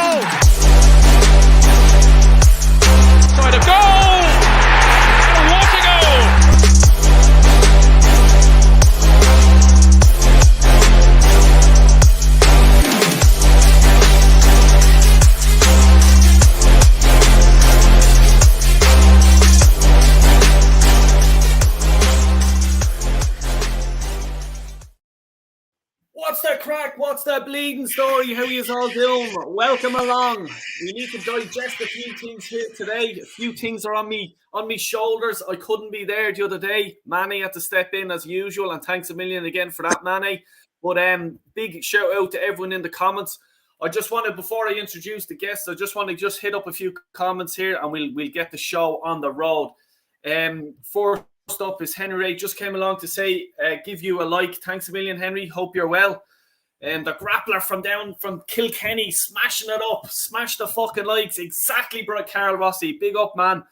goal! Side of goal! Oh, what a goal! What's the crack? What's the bleeding story? How are you all doing? Welcome along. We need to digest a few things here today. A few things are on me shoulders. I couldn't be there the other day. Mani had to step in as usual, and thanks a million again for that, Mani. But big shout out to everyone in the comments. I just wanted, before I introduce the guests, I just want to hit up a few comments here, and we'll get the show on the road. First up is Henry. Just came along to say, give you a like. Thanks a million, Henry. Hope you're well. And the grappler from Kilkenny, smashing it up. Smash the fucking likes. Exactly, bro. Carl Rossi. Big up, man.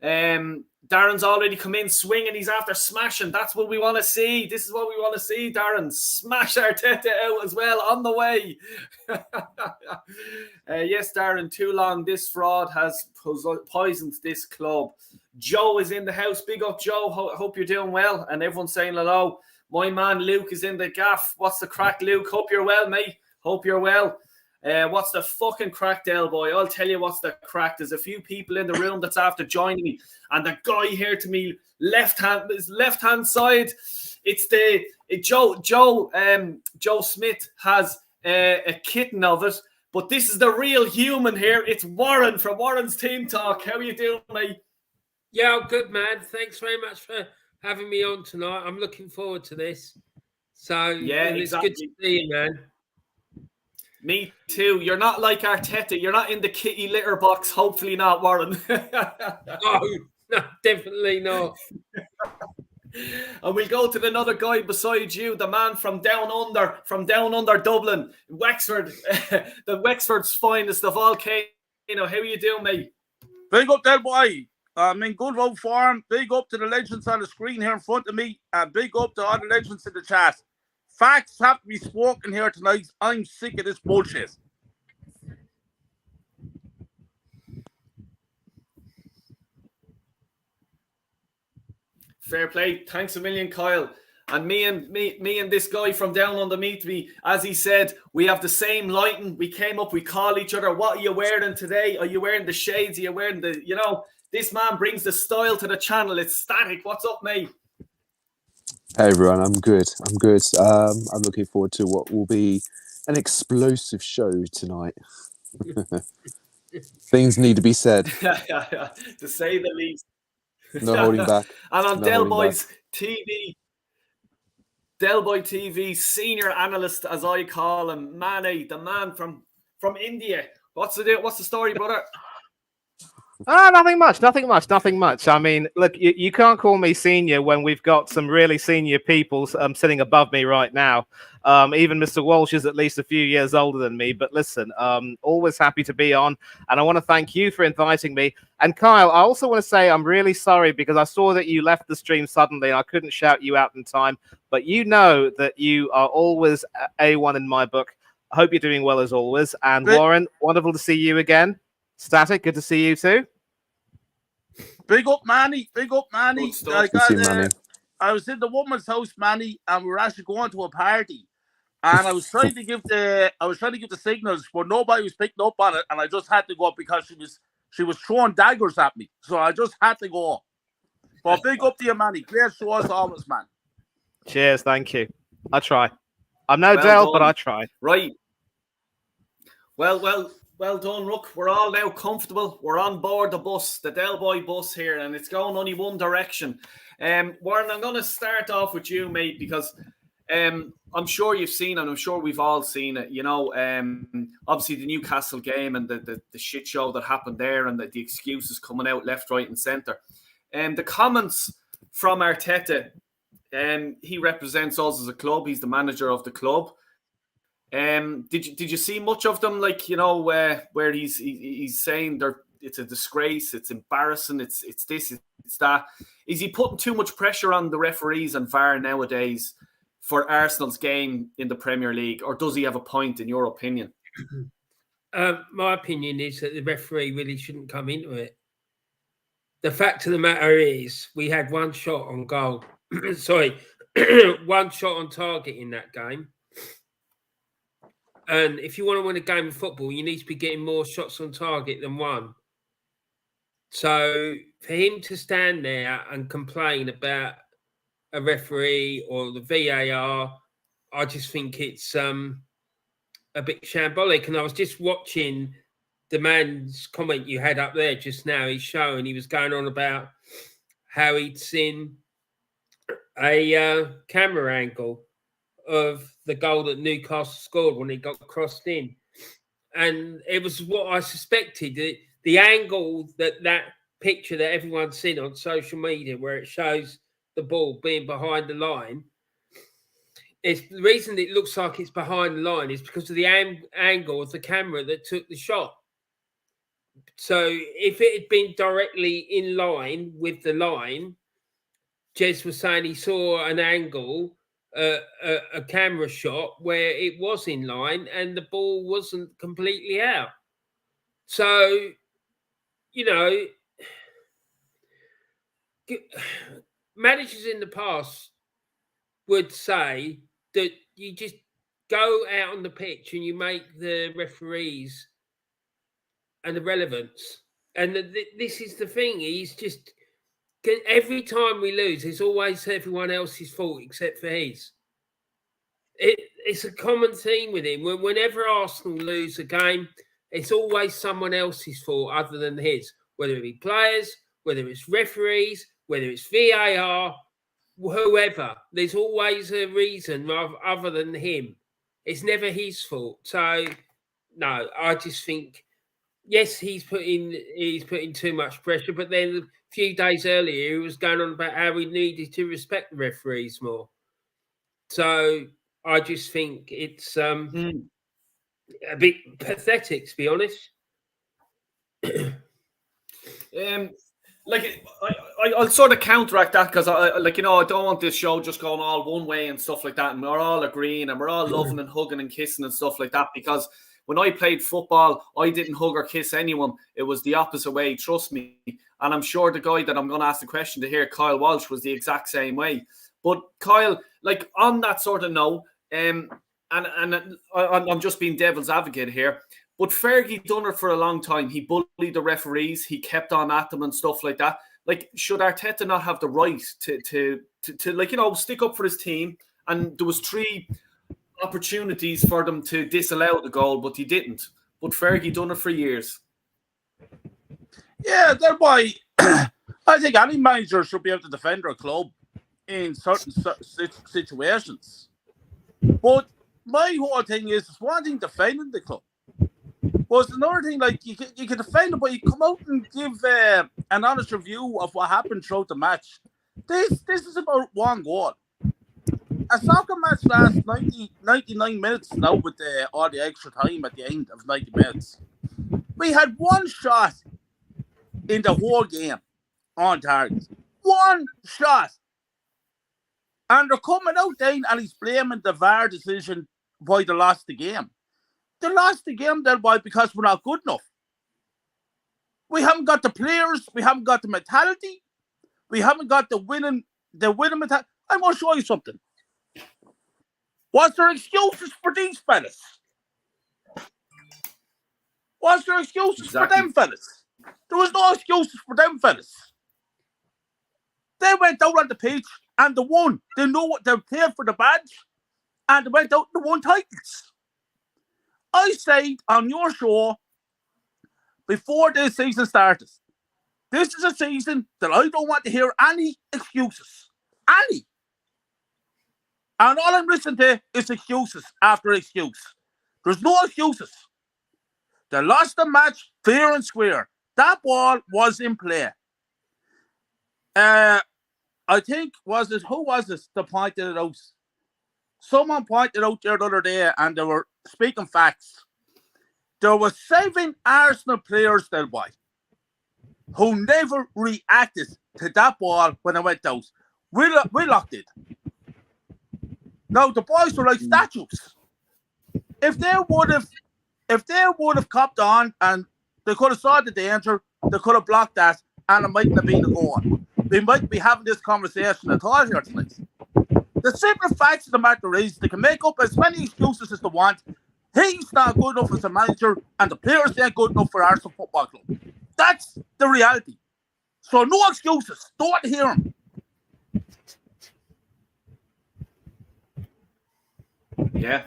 Darren's already come in swinging. He's after smashing. That's what we want to see. This is what we want to see, Darren. Smash Arteta out as well. On the way. Yes, Darren. Too long. This fraud has poisoned this club. Joe is in the house. Big up, Joe. Hope you're doing well. And everyone's saying hello. My man Luke is in the gaff. What's the crack, Luke? Hope you're well, mate. Hope you're well. What's the fucking crack, Del Boy? I'll tell you what's the crack. There's a few people in the room that's after joining me. And the guy here to me, his left-hand side, it's Joe Smith has a kitten of it. But this is the real human here. It's Warren from Warren's Team Talk. How are you doing, mate? Yeah, I'm good, man. Thanks very much for having me on tonight. I'm looking forward to this. So, yeah, it's good to see you, man. Me too. You're not like Arteta. You're not in the kitty litter box. Hopefully not, Warren. No, definitely not. And we'll go to another guy beside you, the man from down under Dublin, Wexford, the Wexford's finest of all. How are you doing, mate? Big up, Del Boy. I'm in good old form. Big up to the legends on the screen here in front of me. And big up to all the legends in the chat. Facts have to be spoken here tonight. I'm sick of this bullshit. Fair play. Thanks a million, Kyle. And me and this guy from down under me, as he said, we have the same lighting. We came up, we call each other. What are you wearing today? Are you wearing the shades? Are you wearing the, this man brings the style to the channel. It's Static. What's up, mate? Hey, everyone. I'm good. I'm looking forward to what will be an explosive show tonight. Things need to be said. To say the least. No holding back. And on Del Boy's TV, Del Boy TV senior analyst, as I call him, Mani, the man from India. What's the story, brother? Nothing much. I mean, look, you can't call me senior when we've got some really senior people sitting above me right now. Even Mr. Walsh is at least a few years older than me. But listen, always happy to be on. And I want to thank you for inviting me. And Kyle, I also want to say I'm really sorry because I saw that you left the stream suddenly and I couldn't shout you out in time. But you know that you are always A1 in my book. I hope you're doing well as always. And Warren, wonderful to see you again. Static, good to see you too. Big up, Manny. I was in the woman's house, Manny, and we were actually going to a party. And I was trying to give the signals, but nobody was picking up on it, and I just had to go because she was throwing daggers at me. So I just had to go. But big up to you, Manny. Great show as always, man. Cheers, thank you. I try. I'm no Del, but I try. Right. Well done, Rook. We're all now comfortable. We're on board the bus, the Del Boy bus here, and it's going only one direction. Warren, I'm going to start off with you, mate, because I'm sure you've seen, and I'm sure we've all seen it. Obviously the Newcastle game and the shit show that happened there, and the excuses coming out left, right, and centre. The comments from Arteta. He represents us as a club. He's the manager of the club. Did you see much of them? Where he's saying it's a disgrace, it's embarrassing, it's this, it's that. Is he putting too much pressure on the referees and VAR nowadays for Arsenal's game in the Premier League, or does he have a point in your opinion? My opinion is that the referee really shouldn't come into it. The fact of the matter is, we had one shot on goal. Sorry, one shot on target in that game. And if you want to win a game of football, you need to be getting more shots on target than one. So for him to stand there and complain about a referee or the VAR, I just think it's a bit shambolic. And I was just watching the man's comment you had up there just now. He's showing, he was going on about how he'd seen a camera angle of the goal that Newcastle scored when he got crossed in. And it was what I suspected. The angle that picture that everyone's seen on social media where it shows the ball being behind the line, it's the reason it looks like it's behind the line is because of the angle of the camera that took the shot. So if it had been directly in line with the line, Jez was saying he saw an angle, a camera shot where it was in line and the ball wasn't completely out. So, managers in the past would say that you just go out on the pitch and you make the referees an irrelevance. And this is the thing. He's just, every time we lose, it's always everyone else's fault except for his. It's a common theme with him. Whenever Arsenal lose a game, it's always someone else's fault other than his, whether it be players, whether it's referees, whether it's VAR, whoever. There's always a reason other than him. It's never his fault. So, no, I just think, yes, he's putting too much pressure, but then a few days earlier, he was going on about how we needed to respect the referees more. So I just think it's a bit pathetic, to be honest. I'll sort of counteract that because I don't want this show just going all one way and stuff like that, and we're all agreeing and we're all loving and hugging and kissing and stuff like that. Because when I played football, I didn't hug or kiss anyone. It was the opposite way, trust me. And I'm sure the guy that I'm going to ask the question to here, Kyle Walsh, was the exact same way. But Kyle, like on that sort of note, and I'm just being devil's advocate here, but Fergie done it for a long time. He bullied the referees. He kept on at them and stuff like that. Like, should Arteta not have the right to stick up for his team? And there was 3 opportunities for them to disallow the goal, but he didn't. But Fergie done it for years. Yeah, that's why I think any manager should be able to defend their club in certain situations. But my whole thing is one thing defending the club. Was another thing, like you can defend it, but you come out and give an honest review of what happened throughout the match. This is about one goal. A soccer match lasts 99 minutes now with all the extra time at the end of 90 minutes. We had one shot in the whole game on target. One shot. And they're coming out then and he's blaming the VAR decision why they lost the game. They lost the game then why? Because we're not good enough. We haven't got the players, we haven't got the mentality, we haven't got the winning mentality. I'm going to show you something. Was there excuses for these fellas? Was there excuses for them fellas? There was no excuses for them fellas. They went out on the pitch and they won. They know what they played for the badge and they went out and won titles. I said on your show before this season started, this is a season that I don't want to hear any excuses. Any. And all I'm listening to is excuses after excuse. There's no excuses. They lost the match fair and square. That ball was in play. I think, who was it that pointed it out? Someone pointed out there the other day and they were speaking facts. There were 7 Arsenal players that way who never reacted to that ball when it went out. Willock did. Now, the boys were like statues. If they would have If they would have copped on and they could have saw the danger, they could have blocked that, and it mightn't have been a goal. We might be having this conversation at all here tonight. The simple facts of the matter is they can make up as many excuses as they want. He's not good enough as a manager, and the players ain't good enough for Arsenal Football Club. That's the reality. So no excuses. Don't hear him. Yeah.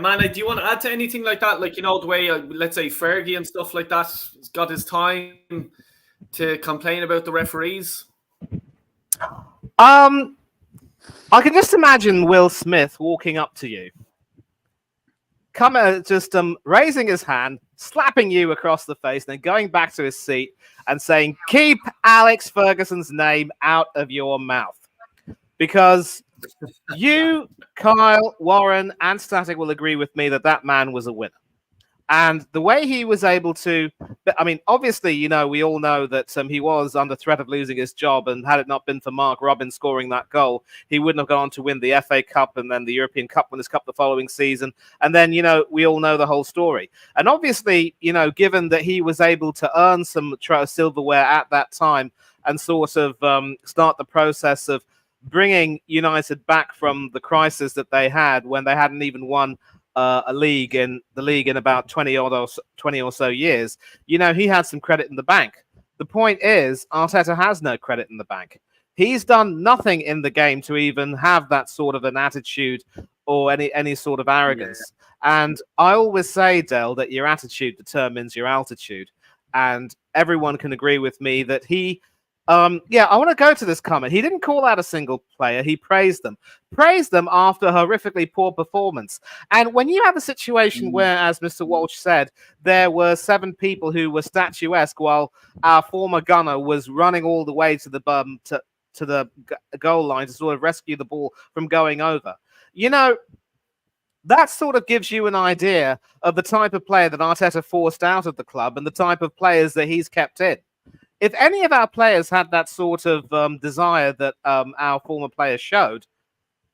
Mani, do you want to add to anything like that? Like, the way, let's say, Fergie and stuff like that has got his time to complain about the referees? I can just imagine Will Smith walking up to you, just raising his hand, slapping you across the face, then going back to his seat and saying, "Keep Alex Ferguson's name out of your mouth," because you, Kyle, Warren, and Static will agree with me that man was a winner. And the way he was able to, I mean, obviously, we all know that he was under threat of losing his job. And had it not been for Mark Robin scoring that goal, he wouldn't have gone on to win the FA Cup and then the European Cup Winners' Cup the following season. And then, we all know the whole story. And obviously, given that he was able to earn some silverware at that time and sort of start the process of bringing United back from the crisis that they had when they hadn't even won a league in about 20 or so years, he had some credit in the bank. The point is, Arteta has no credit in the bank. He's done nothing in the game to even have that sort of an attitude or any sort of arrogance. Yeah. And I always say, Del, that your attitude determines your altitude. And everyone can agree with me that he I want to go to this comment. He didn't call out a single player. He praised them after a horrifically poor performance. And when you have a situation where, as Mr. Walsh said, there were 7 people who were statuesque while our former gunner was running all the way to the goal line to sort of rescue the ball from going over, that sort of gives you an idea of the type of player that Arteta forced out of the club and the type of players that he's kept in. If any of our players had that sort of desire that our former players showed,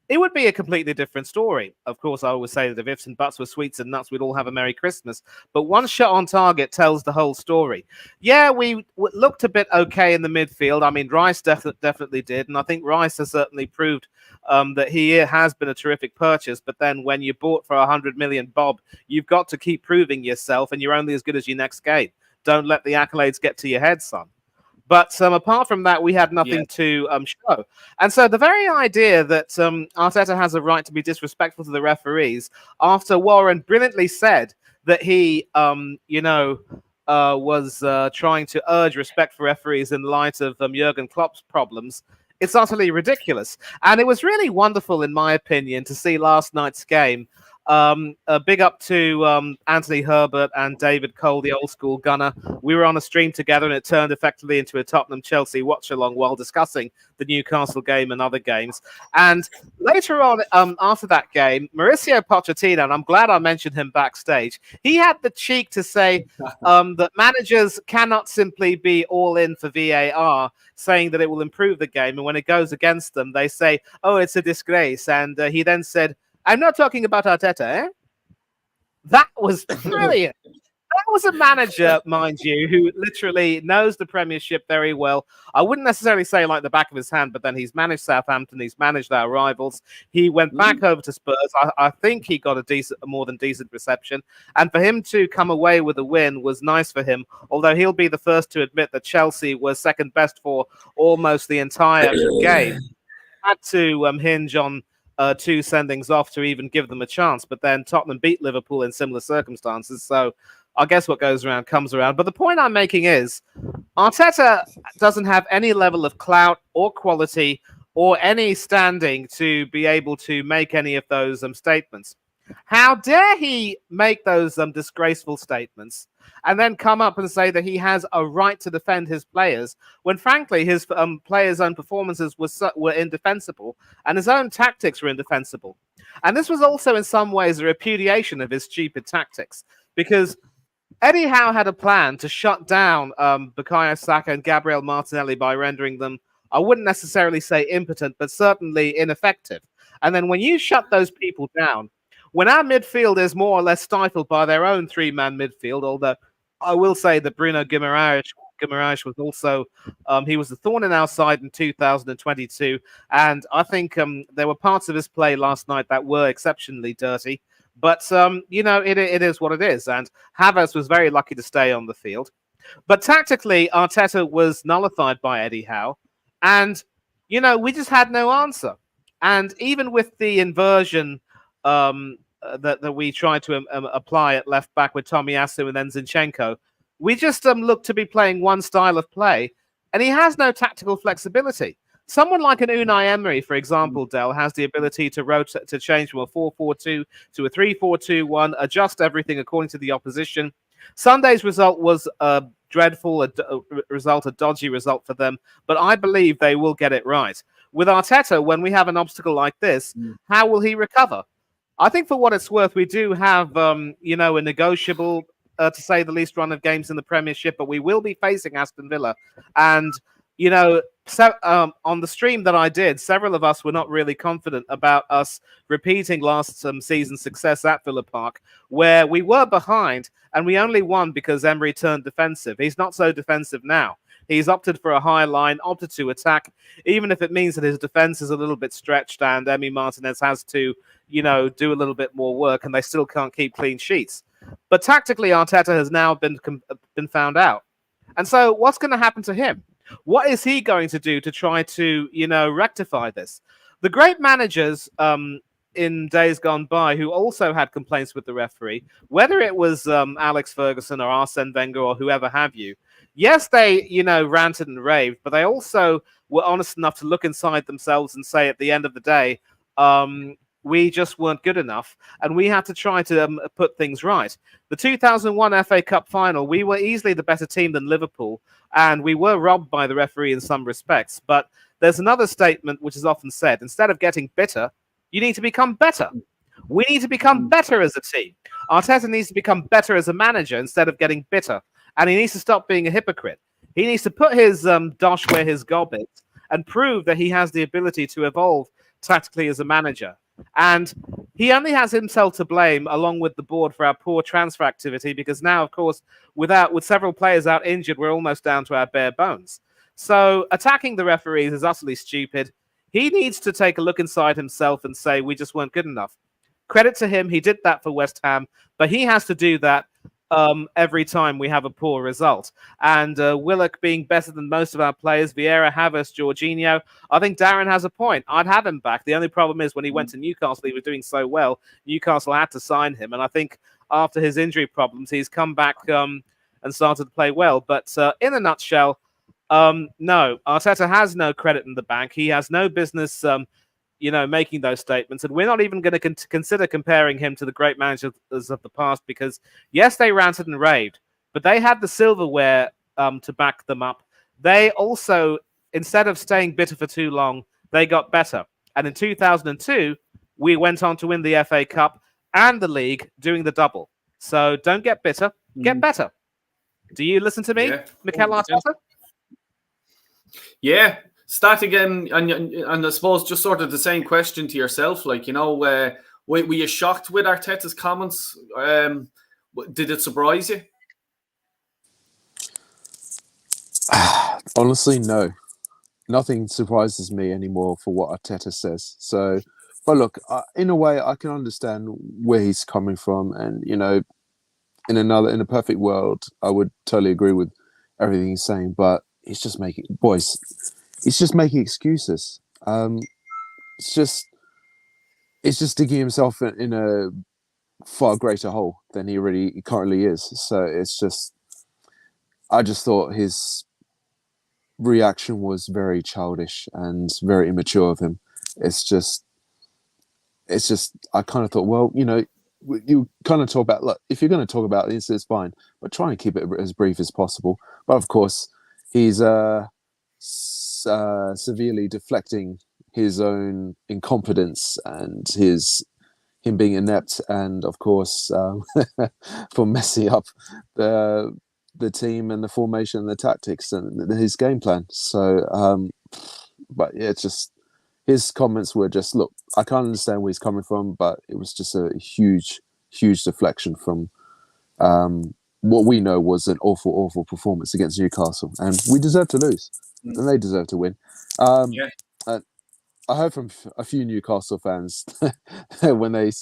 it would be a completely different story. Of course, I always say that if ifs and buts were sweets and nuts, we'd all have a Merry Christmas. But one shot on target tells the whole story. Yeah, we looked a bit okay in the midfield. I mean, Rice definitely did. And I think Rice has certainly proved that he has been a terrific purchase. But then when you bought for 100 million bob, you've got to keep proving yourself, and you're only as good as your next game. Don't let the accolades get to your head, son. But apart from that, we had nothing to show. And so the very idea that Arteta has a right to be disrespectful to the referees after Warren brilliantly said that he, was trying to urge respect for referees in light of Jurgen Klopp's problems, it's utterly ridiculous. And it was really wonderful, in my opinion, to see last night's game. A big up to Anthony Herbert and David Cole, the old school gunner. We were on a stream together and it turned effectively into a Tottenham-Chelsea watch-along while discussing the Newcastle game and other games. And later on, after that game, Mauricio Pochettino, and I'm glad I mentioned him backstage, he had the cheek to say that managers cannot simply be all in for VAR, saying that it will improve the game. And when it goes against them, they say, oh, it's a disgrace. And he then said, I'm not talking about Arteta, eh? That was brilliant. That was a manager, mind you, who literally knows the Premiership very well. I wouldn't necessarily say like the back of his hand, but then he's managed Southampton, he's managed our rivals. He went back over to Spurs. I think he got a more than decent reception. And for him to come away with a win was nice for him, although he'll be the first to admit that Chelsea was second best for almost the entire game. Had to hinge on 2 sendings off to even give them a chance. But then Tottenham beat Liverpool in similar circumstances. So I guess what goes around comes around. But the point I'm making is Arteta doesn't have any level of clout or quality or any standing to be able to make any of those statements. How dare he make those disgraceful statements and then come up and say that he has a right to defend his players when, frankly, his players' own performances were indefensible and his own tactics were indefensible. And this was also in some ways a repudiation of his stupid tactics, because Eddie Howe had a plan to shut down Bukayo Saka and Gabriel Martinelli by rendering them, I wouldn't necessarily say impotent, but certainly ineffective. And then when you shut those people down, when our midfield is more or less stifled by their own three-man midfield, although I will say that Bruno Guimaraes was also he was a thorn in our side in 2022, and I think there were parts of his play last night that were exceptionally dirty. But it is what it is, and Havertz was very lucky to stay on the field. But tactically, Arteta was nullified by Eddie Howe, and we just had no answer. And even with the inversion that we tried to apply at left back with Tomiyasu and then Zinchenko, we just look to be playing one style of play, and he has no tactical flexibility. Someone like an Unai Emery, for example, Del, has the ability to rotate, to change from a 4-4-2 to a 3-4-2-1, adjust everything according to the opposition. Sunday's result was a dreadful result, a dodgy result for them, but I believe they will get it right. With Arteta, when we have an obstacle like this, how will he recover? I think for what it's worth, we do have, a negotiable, to say the least, run of games in the Premiership, but we will be facing Aston Villa. And, on the stream that I did, several of us were not really confident about us repeating last season's success at Villa Park, where we were behind and we only won because Emery turned defensive. He's not so defensive now. He's opted for a high line, opted to attack, even if it means that his defense is a little bit stretched and Emi Martinez has to, do a little bit more work, and they still can't keep clean sheets. But tactically, Arteta has now been found out. And so what's going to happen to him? What is he going to do to try to, rectify this? The great managers in days gone by who also had complaints with the referee, whether it was Alex Ferguson or Arsene Wenger or whoever have you, yes, they, ranted and raved, but they also were honest enough to look inside themselves and say at the end of the day, we just weren't good enough, and we had to try to put things right. The 2001 FA Cup final, we were easily the better team than Liverpool, and we were robbed by the referee in some respects. But there's another statement which is often said: instead of getting bitter, you need to become better. We need to become better as a team. Arteta needs to become better as a manager instead of getting bitter, and he needs to stop being a hypocrite. He needs to put his dosh where his gob is and prove that he has the ability to evolve tactically as a manager. And he only has himself to blame, along with the board, for our poor transfer activity, because now, of course, with several players out injured, we're almost down to our bare bones. So attacking the referees is utterly stupid. He needs to take a look inside himself and say, we just weren't good enough. Credit to him, he did that for West Ham, but he has to do that every time we have a poor result. And Willock being better than most of our players, Vieira, Havertz, Jorginho, I think Darren has a point. I'd have him back. The only problem is when he went to Newcastle, he was doing so well, Newcastle had to sign him. And I think after his injury problems, he's come back and started to play well. But in a nutshell, no, Arteta has no credit in the bank. He has no business making those statements. And we're not even going to consider comparing him to the great managers of the past, because, yes, they ranted and raved, but they had the silverware to back them up. They also, instead of staying bitter for too long, they got better. And in 2002, we went on to win the FA Cup and the league, doing the double. So don't get bitter, get better. Do you listen to me, Mikel Arteta? Yeah. Start again, and I suppose just sort of the same question to yourself, were you shocked with Arteta's comments? Did it surprise you? Honestly, no. Nothing surprises me anymore for what Arteta says. So, but look, in a way, I can understand where he's coming from, and in a perfect world, I would totally agree with everything he's saying. But he's just making excuses. It's just digging himself in a far greater hole than he currently is. So I just thought his reaction was very childish and very immature of him. It's just, I kind of thought, well, you kind of talk about, look, if you're going to talk about this, it's fine, but try and keep it as brief as possible. But of course, he's severely deflecting his own incompetence and him being inept, and of course for messing up the team and the formation and the tactics and his game plan. So but yeah, it's just his comments were just, look, I can't understand where he's coming from, but it was just a huge deflection from what we know was an awful performance against Newcastle, and we deserve to lose, and they deserve to win. Yeah. And I heard from a few Newcastle fans when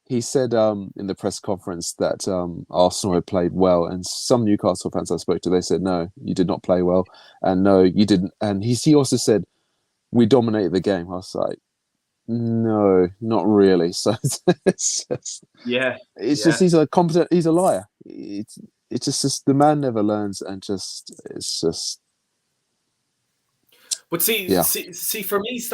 he said in the press conference that Arsenal had played well, and some Newcastle fans I spoke to, they said, no, you did not play well, and no, you didn't. And he also said, we dominated the game. I was like, no, not really. So it's just, he's a competent, he's a liar. It's just the man never learns, and it's just. But see, for me, it's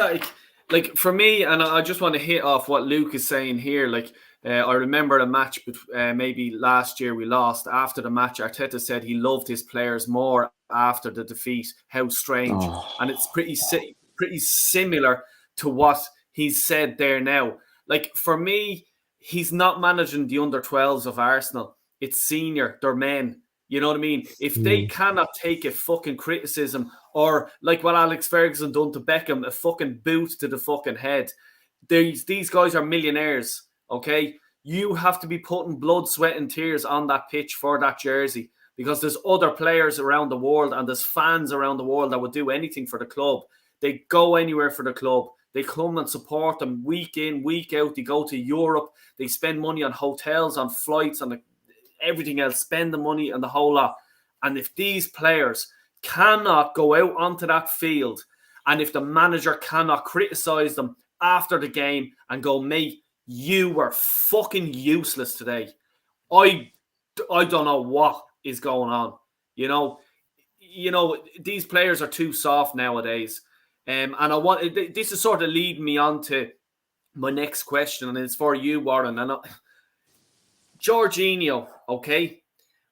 like for me, and I just want to hit off what Luke is saying here. Like, I remember a match, maybe last year we lost. After the match, Arteta said he loved his players more after the defeat. How strange! And it's pretty similar to what he's said there now. Like, for me, he's not managing the under-12s of Arsenal. It's senior, they're men. You know what I mean? If they cannot take a fucking criticism, or like what Alex Ferguson done to Beckham, a fucking boot to the fucking head. These guys are millionaires, okay? You have to be putting blood, sweat and tears on that pitch for that jersey, because there's other players around the world and there's fans around the world that would do anything for the club. They go anywhere for the club. They come and support them week in, week out. They go to Europe. They spend money on hotels, on flights, on everything else, spend the money and the whole lot. And if these players cannot go out onto that field, and if the manager cannot criticize them after the game and go, mate, you were fucking useless today, I don't know what is going on. You know, these players are too soft nowadays. And this is sort of leading me on to my next question, and it's for you, Warren. And Jorginho, okay?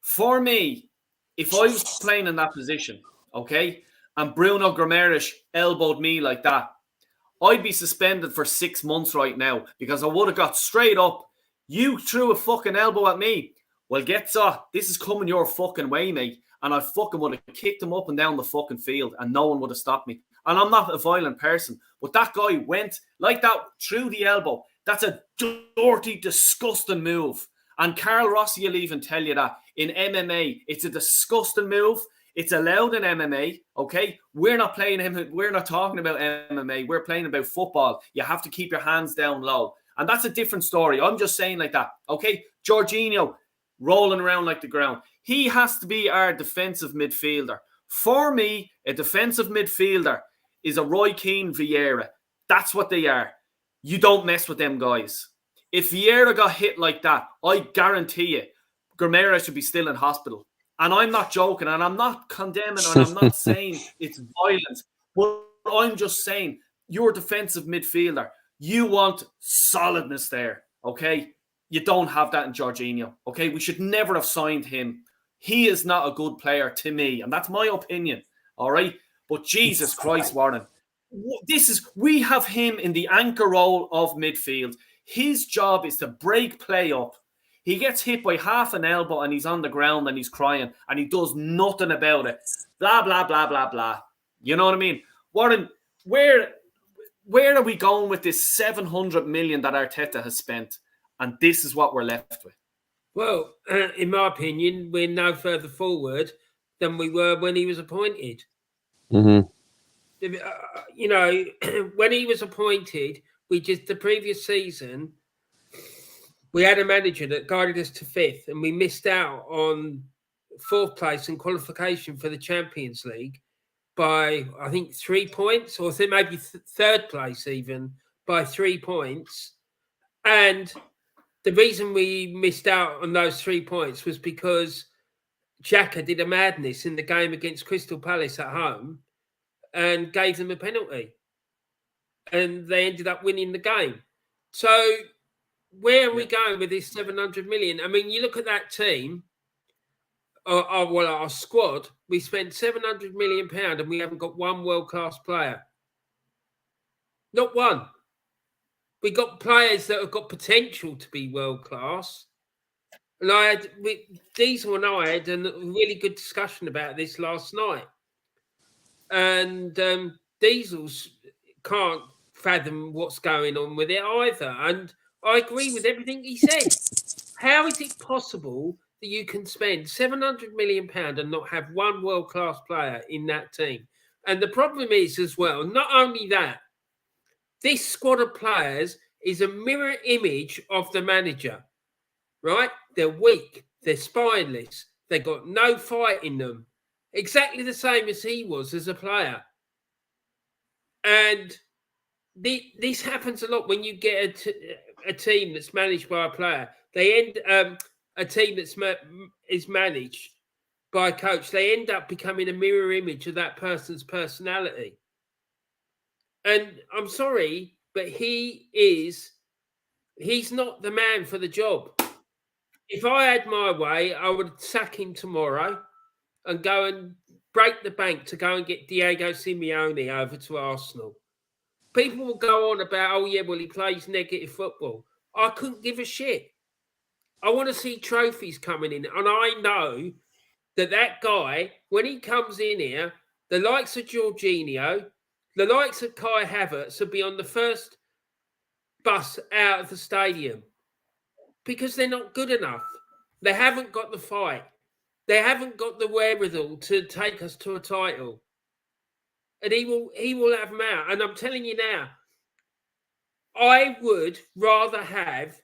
For me, if I was playing in that position, okay, and Bruno Guimaraes elbowed me like that, I'd be suspended for 6 months right now, because I would have got straight up. You threw a fucking elbow at me. Well, this is coming your fucking way, mate. And I fucking would have kicked him up and down the fucking field, and no one would have stopped me. And I'm not a violent person, but that guy went like that through the elbow. That's a dirty, disgusting move. And Carl Rossi will even tell you that in MMA, it's a disgusting move. It's allowed in MMA, okay? We're not talking about MMA. We're playing about football. You have to keep your hands down low. And that's a different story. I'm just saying like that, okay? Jorginho rolling around like the ground. He has to be our defensive midfielder. For me, a defensive midfielder is a Roy Keane, Vieira. That's what they are. You don't mess with them guys. If Vieira got hit like that, I guarantee you, Guimaraes should be still in hospital. And I'm not joking, and I'm not condemning, and I'm not saying it's violence, but I'm just saying, you're a defensive midfielder. You want solidness there, okay? You don't have that in Jorginho, okay? We should never have signed him. He is not a good player to me, and that's my opinion, all right? But Jesus Christ, Warren, we have him in the anchor role of midfield. His job is to break play up. He gets hit by half an elbow and he's on the ground and he's crying and he does nothing about it. Blah, blah, blah, blah, blah. You know what I mean? Warren, where are we going with this 700 million that Arteta has spent? And this is what we're left with. Well, in my opinion, we're no further forward than we were when he was appointed. Mm-hmm. When he was appointed, the previous season, we had a manager that guided us to 5th, and we missed out on 4th place and qualification for the Champions League by, I think, 3 points, or maybe 3rd place even by 3 points. And the reason we missed out on those 3 points was because Xhaka did a madness in the game against Crystal Palace at home and gave them a penalty. And they ended up winning the game. So where are we going with this 700 million? I mean, you look at that team, our squad, we spent 700 million pounds and we haven't got one world-class player. Not one. We got players that have got potential to be world-class. And Diesel and I had a really good discussion about this last night. And Diesel's can't fathom what's going on with it either. And I agree with everything he said. How is it possible that you can spend £700 million and not have one world-class player in that team? And the problem is as well, not only that, this squad of players is a mirror image of the manager, right? They're weak, they're spineless, they've got no fight in them. Exactly the same as he was as a player. And this happens a lot when you get a team that's managed by a player. They end a team that's is managed by a coach. They end up becoming a mirror image of that person's personality. And I'm sorry, but he's not the man for the job. If I had my way, I would sack him tomorrow and go and break the bank to go and get Diego Simeone over to Arsenal. People will go on about, oh, yeah, well, he plays negative football. I couldn't give a shit. I want to see trophies coming in. And I know that guy, when he comes in here, the likes of Jorginho, the likes of Kai Havertz will be on the first bus out of the stadium because they're not good enough. They haven't got the fight. They haven't got the wherewithal to take us to a title. And he will have them out. And I'm telling you now, I would rather have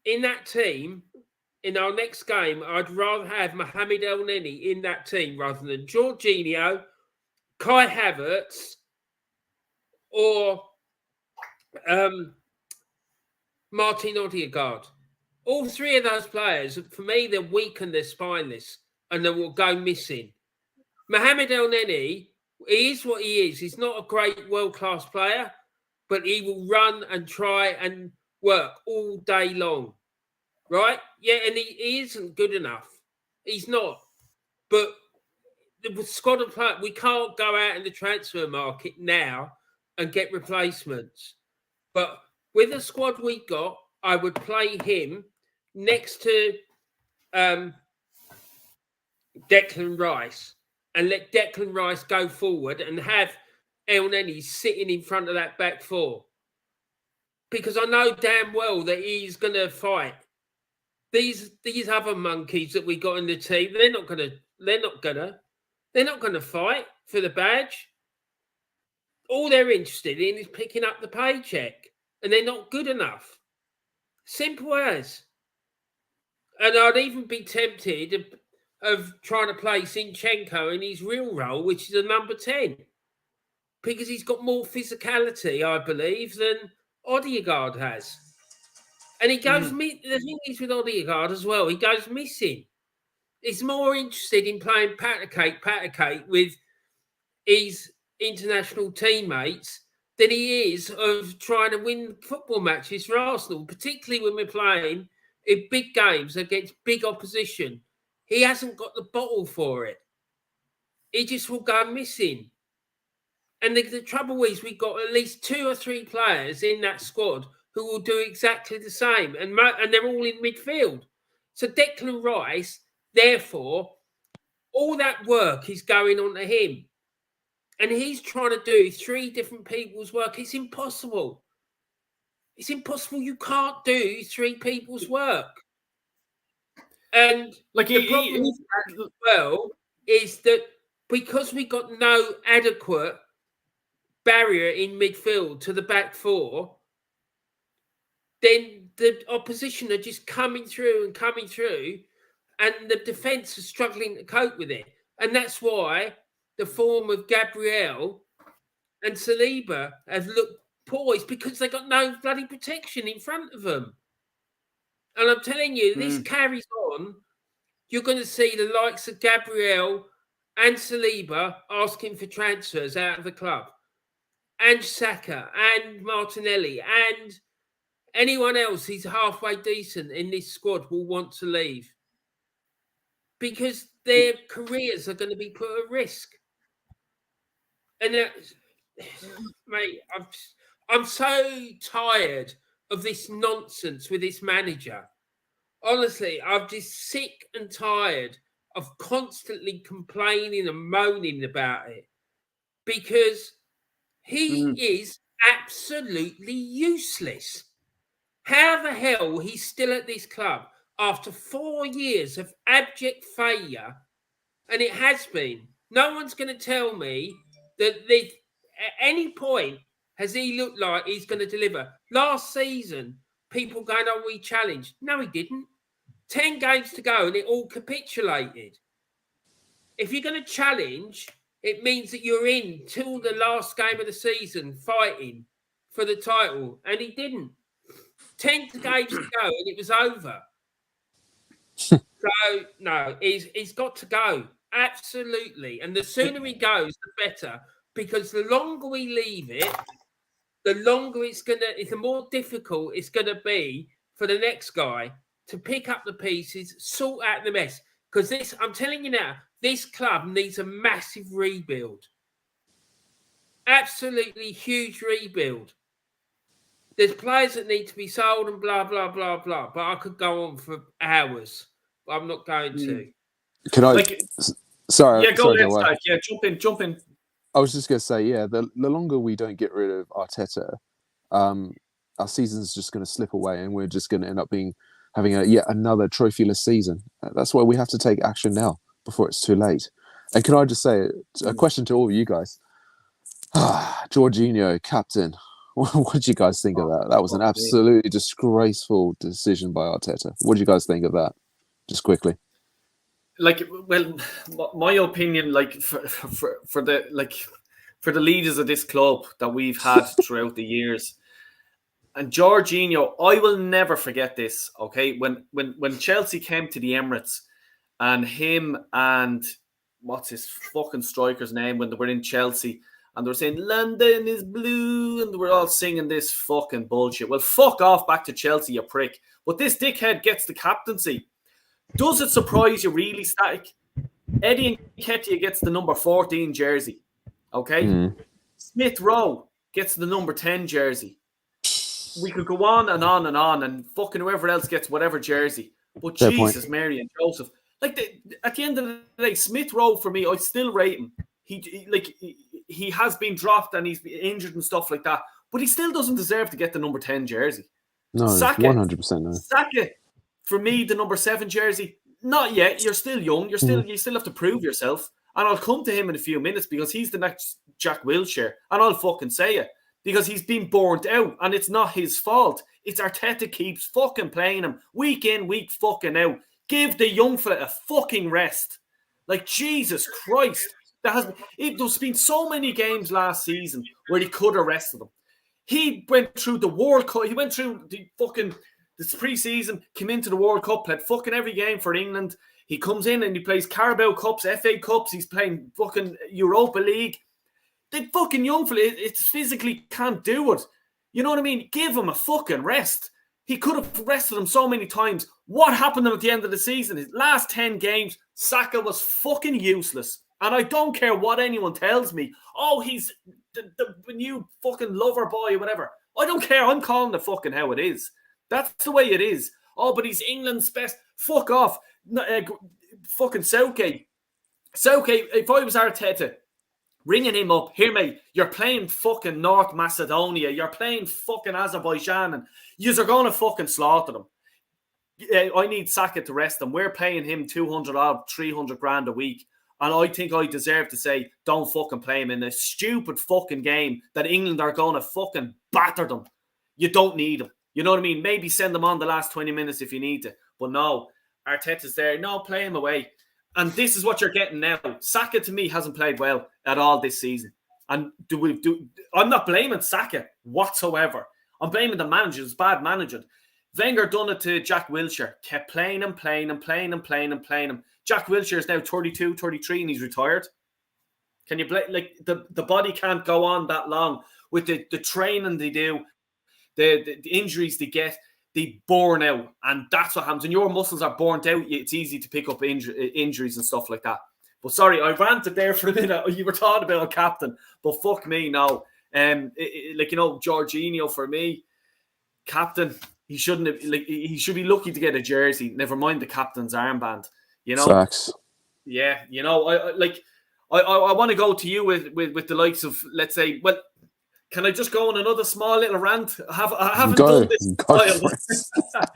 in that team, in our next game, I'd rather have Mohamed El Neni in that team rather than Jorginho, Kai Havertz, or Martin Odegaard. All three of those players, for me, they're weak and they're spineless and they will go missing. Mohamed El Neni, he is what he is. He's not a great world-class player, but he will run and try and work all day long, right? Yeah, and he isn't good enough. He's not. But the squad of players, we can't go out in the transfer market now and get replacements. But with the squad we got, I would play him next to Declan Rice and let Declan Rice go forward and have El Neni sitting in front of that back four. Because I know damn well that he's going to fight. These other monkeys that we got in the team, they're not going to fight for the badge. All they're interested in is picking up the paycheck, and they're not good enough. Simple as. And I'd even be tempted of trying to play Zinchenko in his real role, which is a number 10, because he's got more physicality, I believe, than Odegaard has. And he goes, the thing is with Odegaard as well, he goes missing. He's more interested in playing pat a cake with his international teammates than he is of trying to win football matches for Arsenal, particularly when we're playing in big games against big opposition. He hasn't got the bottle for it. He just will go missing. And the trouble is we've got at least 2 or 3 players in that squad who will do exactly the same. And they're all in midfield. So Declan Rice, therefore, all that work is going on to him. And he's trying to do 3 different people's work. It's impossible. It's impossible. You can't do 3 people's work. And the problem as well is that because we got no adequate barrier in midfield to the back four, then the opposition are just coming through, and the defence is struggling to cope with it. And that's why the form of Gabriel and Saliba have looked poised, because they got no bloody protection in front of them. And I'm telling you, this carries on. You're going to see the likes of Gabriel and Saliba asking for transfers out of the club, and Saka and Martinelli and anyone else who's halfway decent in this squad will want to leave because their careers are going to be put at risk. And mate, I'm so tired of this nonsense with this manager. Honestly, I'm just sick and tired of constantly complaining and moaning about it, because he is absolutely useless. How the hell he's still at this club after 4 years of abject failure? And it has been. No one's going to tell me that at any point has he looked like he's going to deliver. Last season, people going, "Oh, we challenged." No, he didn't. 10 games to go and it all capitulated. If you're going to challenge, it means that you're in till the last game of the season fighting for the title. And he didn't. 10 games to go and it was over. So, no, he's got to go. Absolutely. And the sooner he goes, the better. Because the longer we leave it, the longer the more difficult it's going to be for the next guy to pick up the pieces, sort out the mess. Because I'm telling you now, this club needs a massive rebuild. Absolutely huge rebuild. There's players that need to be sold and blah, blah, blah, blah. But I could go on for hours. But I'm not going to. Can I? Sorry. Yeah, go ahead, Noah. Stag. Yeah, jump in. I was just going to say, yeah, the longer we don't get rid of Arteta, our season's just going to slip away and we're just going to end up having yet another trophyless season. That's why we have to take action now before it's too late. And can I just say a question to all of you guys? Jorginho, captain. What did you guys think of that? That was an absolutely disgraceful decision by Arteta. What did you guys think of that? Just quickly. Like, well, my opinion, like for the leaders of this club that we've had throughout the years, and Jorginho, I will never forget this. Okay, when Chelsea came to the Emirates, and him and what's his fucking striker's name when they were in Chelsea, and they were saying London is blue, and they were all singing this fucking bullshit. Well, fuck off back to Chelsea, you prick. But this dickhead gets the captaincy. Does it surprise you really, Static? Eddie Nketiah gets the number 14 jersey. Okay? Smith Rowe gets the number 10 jersey. We could go on and on and on, and fucking whoever else gets whatever jersey. But Fair Jesus, point. Mary and Joseph. At the end of the day, Smith Rowe, for me, I still rate him. He has been dropped and he's been injured and stuff like that, but he still doesn't deserve to get the number 10 jersey. No, Saka, 100% no. Saka, for me, the number 7 jersey, not yet. You're still young. You still have to prove yourself. And I'll come to him in a few minutes because he's the next Jack Wilshere. And I'll fucking say it. Because he's been burnt out. And it's not his fault. It's Arteta keeps fucking playing him week in, week fucking out. Give the young fella a fucking rest. Like, Jesus Christ. There's been so many games last season where he could have rested him. He went through the World Cup. He went through this pre-season, came into the World Cup, played fucking every game for England. He comes in and he plays Carabao Cups, FA Cups. He's playing fucking Europa League. The fucking young fella, it physically can't do it. You know what I mean? Give him a fucking rest. He could have rested him so many times. What happened to him at the end of the season? His last 10 games, Saka was fucking useless. And I don't care what anyone tells me. Oh, he's the new fucking lover boy or whatever. I don't care. I'm calling it fucking how it is. That's the way it is. Oh, but he's England's best. Fuck off. Fucking Southgate. Southgate, if I was Arteta, ringing him up, here, mate, you're playing fucking North Macedonia. You're playing fucking Azerbaijan. And you're going to fucking slaughter them. I need Saka to rest him. We're paying him 200 odd, 300 grand a week. And I think I deserve to say, don't fucking play him in a stupid fucking game that England are going to fucking batter them. You don't need him. You know what I mean? Maybe send them on the last 20 minutes if you need to. But no, Arteta's there. No, play him away. And this is what you're getting now. Saka, to me, hasn't played well at all this season. And I'm not blaming Saka whatsoever. I'm blaming the manager. It's bad management. Wenger done it to Jack Wilshere. Kept playing him. Jack Wilshere is now 32, 33 and he's retired. Can you blame? Like, the body can't go on that long with the training they do, the injuries they get, they burn out. And that's what happens. When your muscles are burnt out, it's easy to pick up injuries and stuff like that. But sorry, I ranted there for a minute. You were talking about a captain, but fuck me, no. Jorginho, for me, captain, he shouldn't have, he should be lucky to get a jersey. Never mind the captain's armband. You know, Facts. Yeah, I want to go to you with the likes of, let's say, well, Can I just go on another small little rant? I haven't Go. done this in a Go while. for it.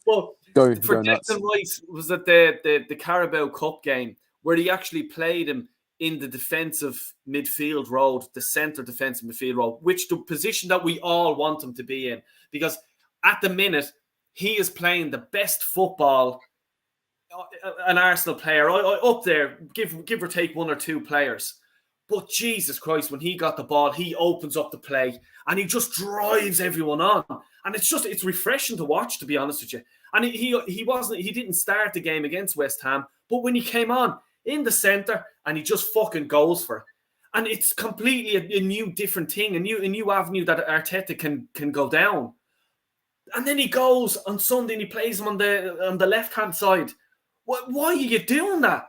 But Go for nuts. Declan Rice was at the Carabao Cup game where he actually played him in the defensive midfield role, the centre defensive midfield role, which the position that we all want him to be in. Because at the minute, he is playing the best football an Arsenal player up there, give or take one or two players. But Jesus Christ, when he got the ball, he opens up the play and he just drives everyone on. And it's refreshing to watch, to be honest with you. And he didn't start the game against West Ham, but when he came on in the centre and he just fucking goes for it. And it's completely a new different thing, a new avenue that Arteta can go down. And then he goes on Sunday and he plays him on the left-hand side. Why are you doing that?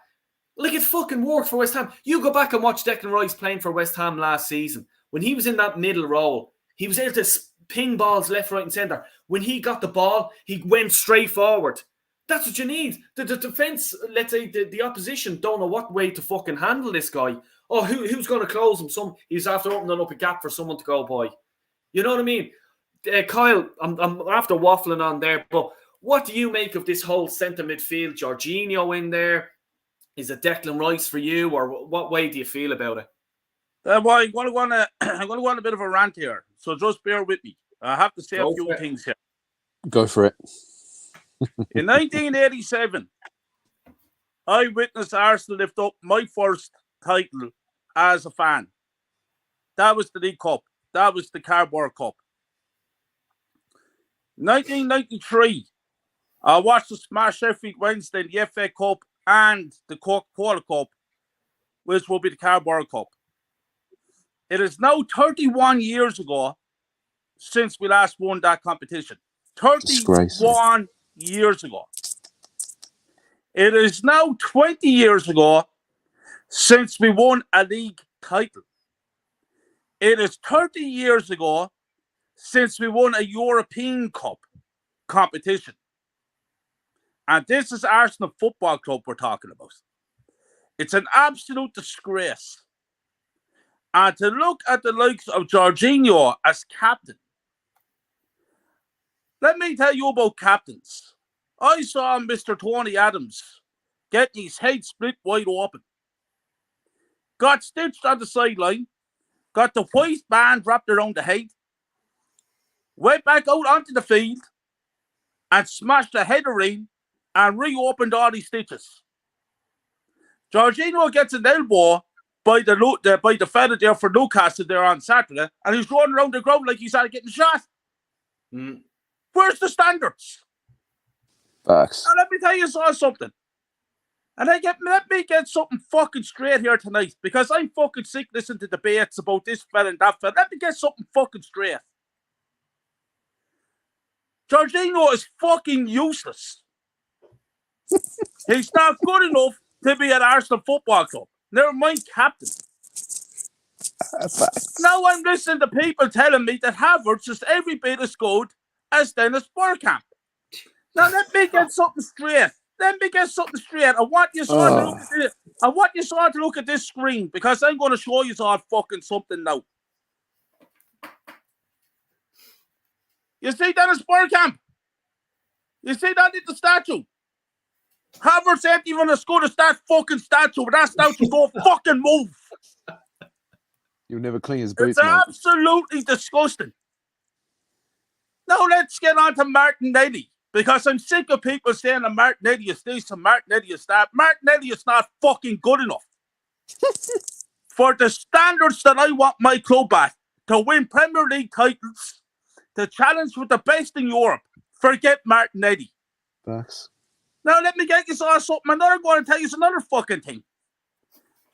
Like, it fucking worked for West Ham. You go back and watch Declan Rice playing for West Ham last season. When he was in that middle role, he was able to ping balls left, right and centre. When he got the ball, he went straight forward. That's what you need. The defence, let's say the opposition don't know what way to fucking handle this guy. Oh, who's going to close him? He's after opening up a gap for someone to go by. You know what I mean? Kyle, I'm after waffling on there, but what do you make of this whole centre midfield? Jorginho in there? Is it Declan Rice for you, or what way do you feel about it? Well, I'm going to go on a bit of a rant here, so just bear with me. I have to say a few things here. Go for it. In 1987, I witnessed Arsenal lift up my first title as a fan. That was the League Cup. That was the Carabao Cup. 1993, I watched the smash Sheffield Wednesday in the FA Cup and the Coca-Cola Cup, which will be the Carabao Cup. It is now 31 years ago since we last won that competition. 31 years ago. It is now 20 years ago since we won a league title. It is 30 years ago since we won a European Cup competition. And this is Arsenal Football Club we're talking about. It's an absolute disgrace. And to look at the likes of Jorginho as captain, let me tell you about captains. I saw Mr. Tony Adams getting his head split wide open. Got stitched on the sideline, got the white band wrapped around the head, went back out onto the field and smashed the header in and reopened all these stitches. Jorginho gets an elbow by the fella there for Newcastle there on Saturday, and he's running around the ground like he's out getting shot. Where's the standards? Facts. Now, let me tell you something. And let me get something fucking straight here tonight, because I'm fucking sick listening to debates about this fella and that fella. Let me get something fucking straight. Jorginho is fucking useless. He's not good enough to be at Arsenal Football Club. Never mind captain. Now I'm listening to people telling me that Havertz is every bit as good as Dennis Bergkamp. Now let me get something straight. I want you all to look at this. I want you all to look at this screen, because I'm going to show you all fucking something now. You see Dennis Bergkamp? You see that little statue? Havertz ain't even as good as that fucking statue, but that statue don't fucking move. You'll never clean his boots, It's mate. absolutely disgusting. Now let's get on to Martinelli, because I'm sick of people saying that Martinelli is this and Martinelli is that. Martinelli is not fucking good enough. For the standards that I want my club at, to win Premier League titles, to challenge with the best in Europe, forget Martinelli. Facts. Now let me get you all something. I'm going to tell you another fucking thing.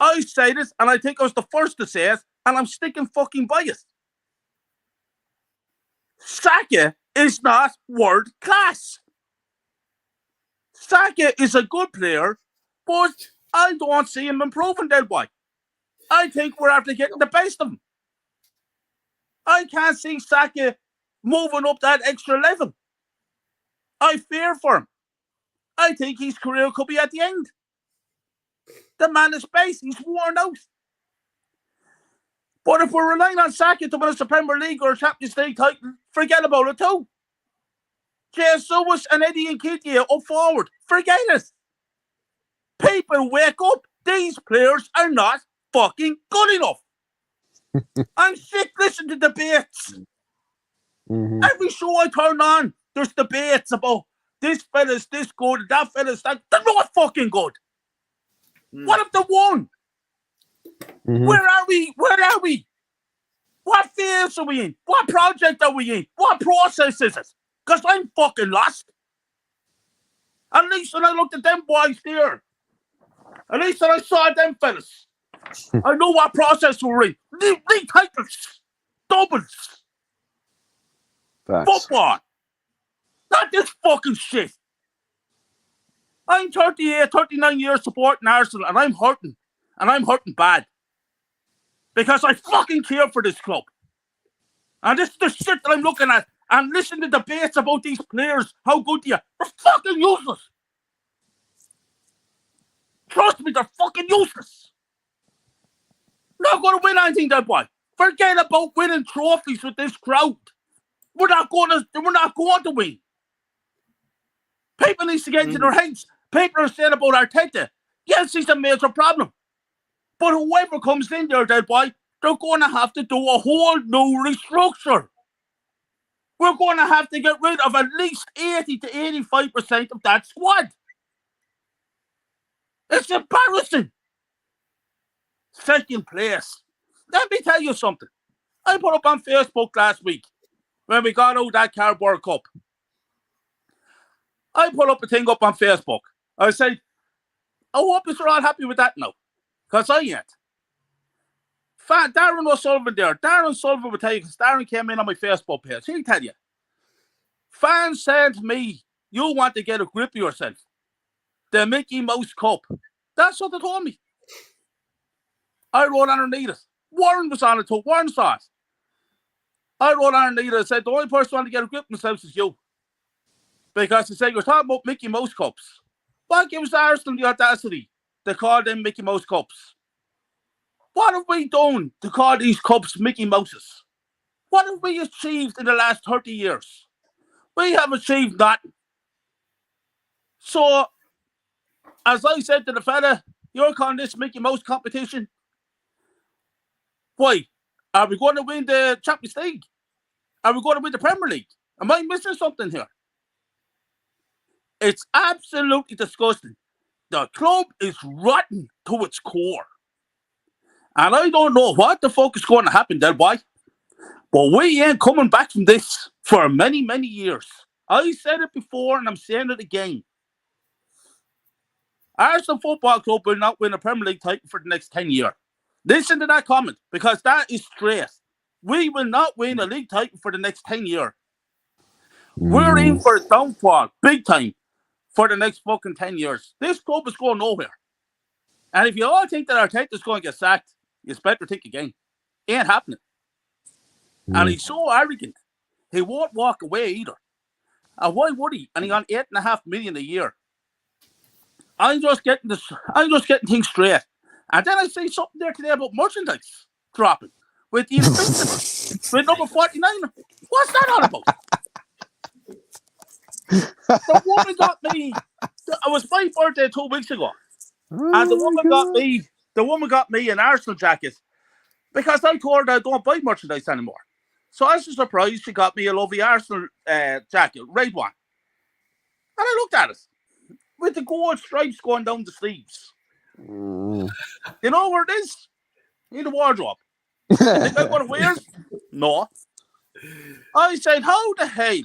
I say this, and I think I was the first to say it, and I'm sticking fucking by it. Saka is not world class. Saka is a good player, but I don't see him improving that way. I think we're after getting the best of him. I can't see Saka moving up that extra level. I fear for him. I think his career could be at the end. The man is based. He's worn out. But if we're relying on Saka to win us the Premier League or a Champions League title, forget about it too. Jesus and Eddie Nketiah up forward, forget it. People wake up. These players are not fucking good enough. I'm sick listening to debates. Every show I turn on, there's debates about this fella's this good, that fella's that. They're not fucking good. What if they won? Where are we? Where are we? What phase are we in? What project are we in? What process is it? Because I'm fucking lost. At least when I looked at them boys there, at least when I saw them fellas, I know what process we're in. League titles, doubles, football. Not this fucking shit. I'm 38, 39 years supporting Arsenal, and I'm hurting. And I'm hurting bad. Because I fucking care for this club. And this is the shit that I'm looking at. And listen to debates about these players, how good they are. They're fucking useless. Trust me, they're fucking useless. Not going to win anything, that boy. Forget about winning trophies with this crowd. We're not going to win. People need to get into their heads. People are saying about Arteta. Yes, he's a major problem. But whoever comes in there, that boy, they're going to have to do a whole new restructure. We're going to have to get rid of at least 80 to 85% of that squad. It's embarrassing. Second place. Let me tell you something. I put up on Facebook last week when we got out that Carabao Cup. I put up a thing up on Facebook. I said, I hope you're all happy with that now. Because I ain't. Darren O'Sullivan there. Darren Sullivan will tell you, because Darren came in on my Facebook page. He'll tell you. Fans said to me, you want to get a grip of yourself. The Mickey Mouse Cup. That's what they told me. I wrote underneath it. Warren was on it too. Warren saw it. I wrote underneath it and said, the only person who wants to get a grip of themselves is you. Because they said, you're talking about Mickey Mouse Cups. What gives Arsenal the audacity to call them Mickey Mouse Cups? What have we done to call these cups Mickey Mouses? What have we achieved in the last 30 years? We have achieved nothing. So, as I said to the fella, you're calling this Mickey Mouse competition? Why? Are we going to win the Champions League? Are we going to win the Premier League? Am I missing something here? It's absolutely disgusting. The club is rotten to its core. And I don't know what the fuck is going to happen there, boy. But we ain't coming back from this for many, many years. I said it before and I'm saying it again. Arsenal Football Club will not win a Premier League title for the next 10 years. Listen to that comment, because that is straight. We will not win a league title for the next 10 years. We're in for a downfall, big time, for the next fucking 10 years. This club is going nowhere. And if you all think that Arteta's going to get sacked, you better think again. Ain't happening. And he's so arrogant. He won't walk away either. And why would he? And he on $8.5 million a year. I'm just getting things straight. And then I say something there today about merchandise dropping with the Invincible, with number 49. What's that all about? The woman got me. It was my birthday 2 weeks ago, and the woman got me an Arsenal jacket because I told her I don't buy merchandise anymore. So I was surprised she got me a lovely Arsenal jacket, red one. And I looked at it with the gold stripes going down the sleeves. You know where it is? In the wardrobe. You think I'm going to wear it? No. I said, how the hell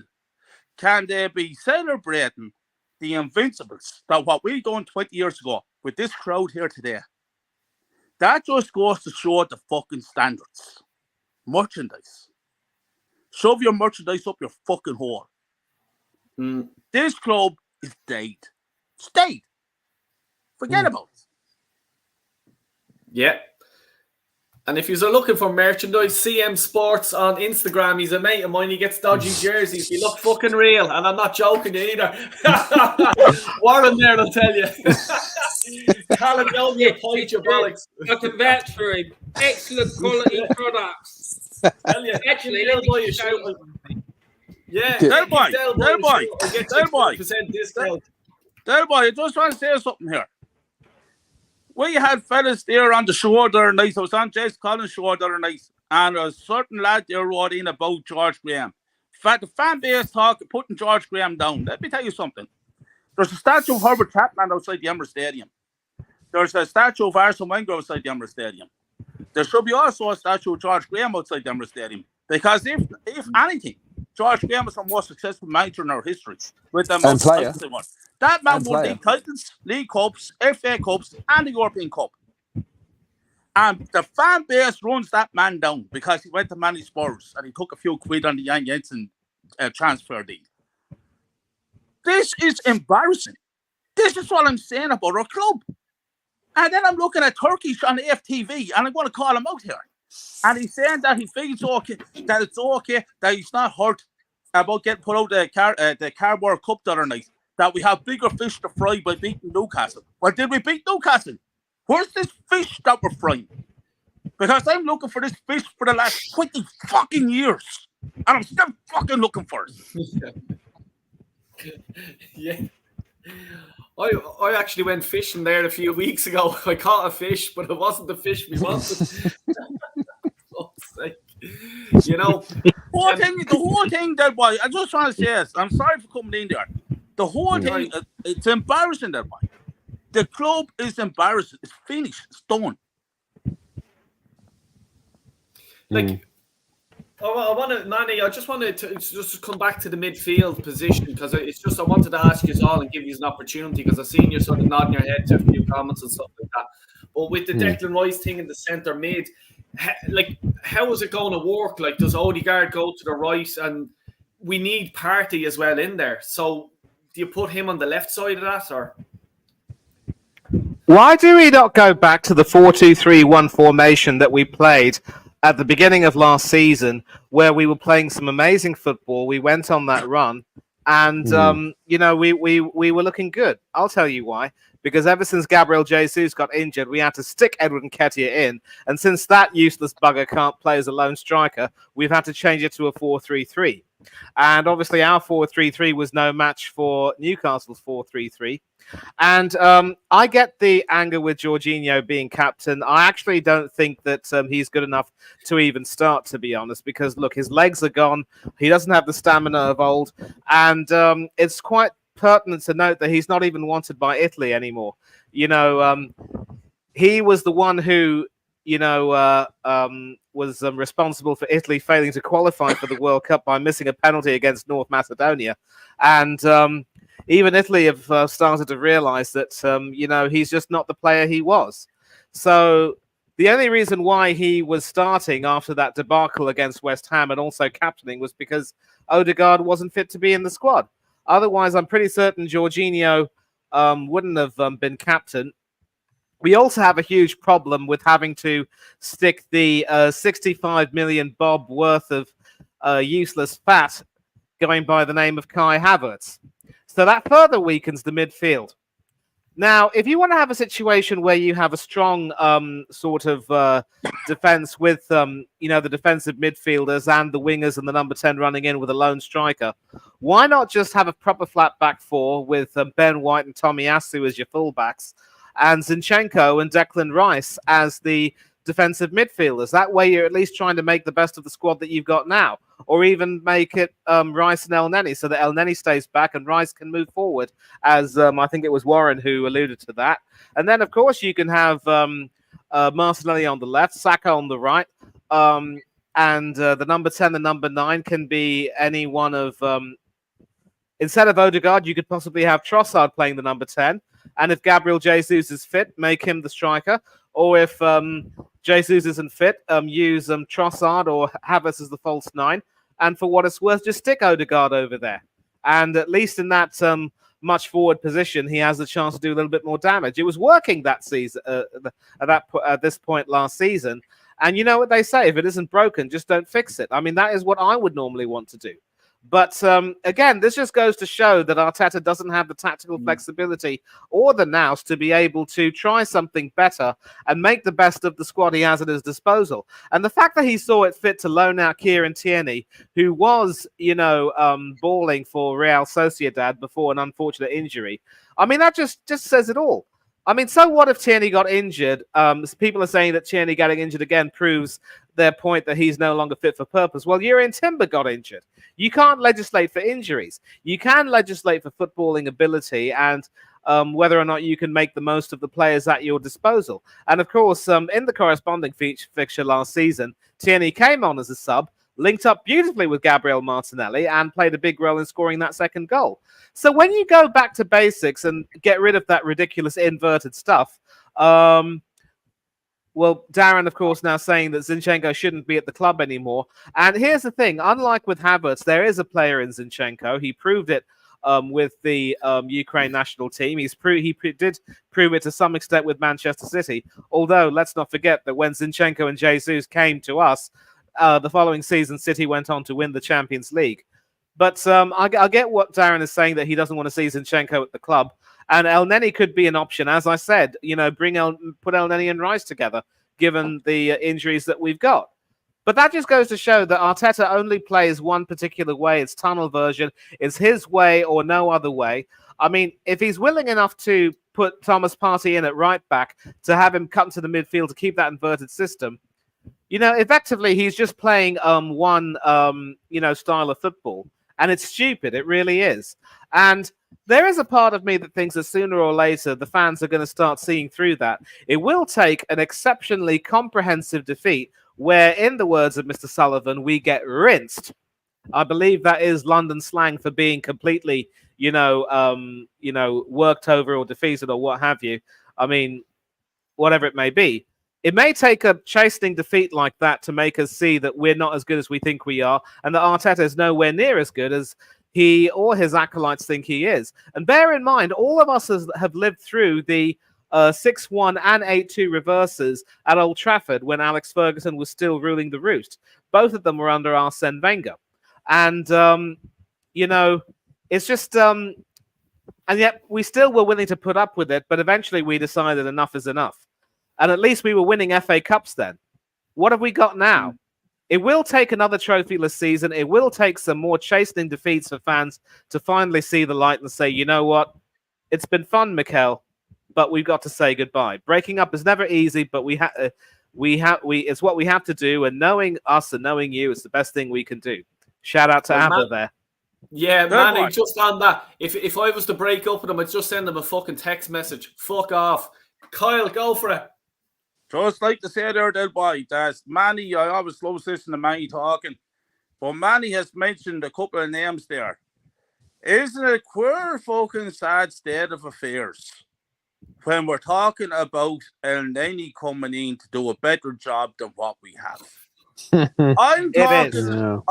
can they be celebrating the Invincibles that what we done 20 years ago with this crowd here today? That just goes to show the fucking standards. Merchandise. Shove your merchandise up your fucking hole. This club is dead. It's dead. Forget about it. Yeah. And if you're looking for merchandise, CM Sports on Instagram. He's a mate of mine. He gets dodgy jerseys. He look fucking real. And I'm not joking either. Warren there will tell you. Caledonia, point your bollocks. I can vouch for him. Excellent quality products. Tell you, Actually, Del let Boy me a show shout. you. Yeah, Del Boy, give Del Boy Del a Boy, shout. I'll get you Del Boy. 20% discount. Del Boy, I just want to say something here. We had fellas there on the show the other night. I was on Jace Collins' show the other night, and a certain lad there wrote in about George Graham. The fan base talk putting George Graham down. Let me tell you something. There's a statue of Herbert Chapman outside the Emirates Stadium. There's a statue of Arsene Wenger outside the Emirates Stadium. There should be also a statue of George Graham outside the Emirates Stadium. Because if anything, George Graham is the most successful manager in our history with the amount of titles they won. That man won league titles, league cups, FA Cups, and the European Cup. And the fan base runs that man down because he went to manage Spurs and he took a few quid on the Jan Jensen transfer deal. This is embarrassing. This is what I'm saying about our club. And then I'm looking at Turkish on AFTV and I'm going to call him out here. And he's saying that he feels okay, that it's okay, that he's not hurt about getting put out the Carabao Cup the other night, that we have bigger fish to fry by beating Newcastle. Well, did we beat Newcastle? Where's this fish that we're frying? Because I'm looking for this fish for the last 20 fucking years. And I'm still fucking looking for it. Yeah. I actually went fishing there a few weeks ago. I caught a fish, but it wasn't the fish we wanted. You know, the whole thing, that boy. I just want to say this. I'm sorry for coming in there. The whole thing, it's embarrassing, that boy. The club is embarrassing. It's finished. It's done. Like, I want to, Manny. I just wanted to just come back to the midfield position because it's just I wanted to ask you all and give you an opportunity because I've seen you sort of nodding your head to a few comments and stuff like that. But with the Declan Rice thing in the centre mid, like, how is it going to work? Like, does Odegaard go to the right? And we need Partey as well in there. So, do you put him on the left side of that, or? Why do we not go back to the 4-2-3-1 formation that we played at the beginning of last season, where we were playing some amazing football? We went on that run, and we were looking good. I'll tell you why. Because ever since Gabriel Jesus got injured, we had to stick Edward Nketiah in, and since that useless bugger can't play as a lone striker, we've had to change it to a 4-3-3. And obviously, our 4-3-3 was no match for Newcastle's 4-3-3. And I get the anger with Jorginho being captain. I actually don't think that he's good enough to even start, to be honest, because, look, his legs are gone. He doesn't have the stamina of old. And it's quite pertinent to note that he's not even wanted by Italy anymore. You know, he was the one who, was responsible for Italy failing to qualify for the World Cup by missing a penalty against North Macedonia. And even Italy have started to realize that, he's just not the player he was. So the only reason why he was starting after that debacle against West Ham and also captaining was because Odegaard wasn't fit to be in the squad. Otherwise, I'm pretty certain Jorginho wouldn't have been captain. We also have a huge problem with having to stick the 65 million bob worth of useless fat going by the name of Kai Havertz. So that further weakens the midfield. Now, if you want to have a situation where you have a strong sort of defense with, the defensive midfielders and the wingers and the number 10 running in with a lone striker, why not just have a proper flat back four with Ben White and Tomiyasu as your fullbacks and Zinchenko and Declan Rice as the defensive midfielders? That way you're at least trying to make the best of the squad that you've got now, or even make it Rice and El Neni so that El Neni stays back and Rice can move forward, as I think it was Warren who alluded to that. And then, of course, you can have Martinelli on the left, Saka on the right, and the number 10, the number 9 can be any one of... instead of Odegaard, you could possibly have Trossard playing the number 10, and if Gabriel Jesus is fit, make him the striker. Or if Jesus isn't fit, use Trossard or Havertz as the false 9. And for what it's worth, just stick Odegaard over there. And at least in that much forward position, he has a chance to do a little bit more damage. It was working that season at this point last season. And you know what they say, if it isn't broken, just don't fix it. I mean, that is what I would normally want to do. But again, this just goes to show that Arteta doesn't have the tactical flexibility or the nous to be able to try something better and make the best of the squad he has at his disposal. And the fact that he saw it fit to loan out Kieran Tierney, who was, balling for Real Sociedad before an unfortunate injury, I mean, that just says it all. I mean, so what if Tierney got injured? People are saying that Tierney getting injured again proves their point that he's no longer fit for purpose. Well, Jurrien Timber got injured. You can't legislate for injuries. You can legislate for footballing ability and whether or not you can make the most of the players at your disposal. And of course, in the corresponding fixture last season, Tierney came on as a sub, linked up beautifully with Gabriel Martinelli, and played a big role in scoring that second goal. So when you go back to basics and get rid of that ridiculous inverted stuff, well, Darren, of course, now saying that Zinchenko shouldn't be at the club anymore. And here's the thing. Unlike with Havertz, there is a player in Zinchenko. He proved it with the Ukraine national team. He did prove it to some extent with Manchester City. Although, let's not forget that when Zinchenko and Jesus came to us, the following season, City went on to win the Champions League. But I get what Darren is saying, that he doesn't want to see Zinchenko at the club. And El Neni could be an option. As I said, put El Neni and Rice together, given the injuries that we've got. But that just goes to show that Arteta only plays one particular way. It's tunnel version. It's his way or no other way. I mean, if he's willing enough to put Thomas Partey in at right back, to have him come to the midfield to keep that inverted system, effectively he's just playing one style of football. And it's stupid. It really is. And there is a part of me that thinks that sooner or later the fans are going to start seeing through that. It will take an exceptionally comprehensive defeat where, in the words of Mr. Sullivan, we get rinsed. I believe that is London slang for being completely, worked over or defeated or what have you. I mean, whatever it may be. It may take a chastening defeat like that to make us see that we're not as good as we think we are, and that Arteta is nowhere near as good as he or his acolytes think he is. And bear in mind, all of us have lived through the 6-1 and 8-2 reverses at Old Trafford when Alex Ferguson was still ruling the roost. Both of them were under Arsene Wenger. And, it's just... and yet we still were willing to put up with it, but eventually we decided enough is enough. And at least we were winning FA Cups then. What have we got now? It will take another trophyless season. It will take some more chastening defeats for fans to finally see the light and say, you know what? It's been fun, Mikel, but we've got to say goodbye. Breaking up is never easy, but it's what we have to do. And knowing us and knowing you is the best thing we can do. Shout out to Abba there. Yeah, Manny, just on that. If I was to break up with him, I'd just send him a fucking text message. Fuck off. Kyle, go for it. Just like to say there, Del Boy, that Manny, I always love listening to Manny talking, but Manny has mentioned a couple of names there. Isn't it queer fucking sad state of affairs when we're talking about El Neni coming in to do a better job than what we have? I'm talking,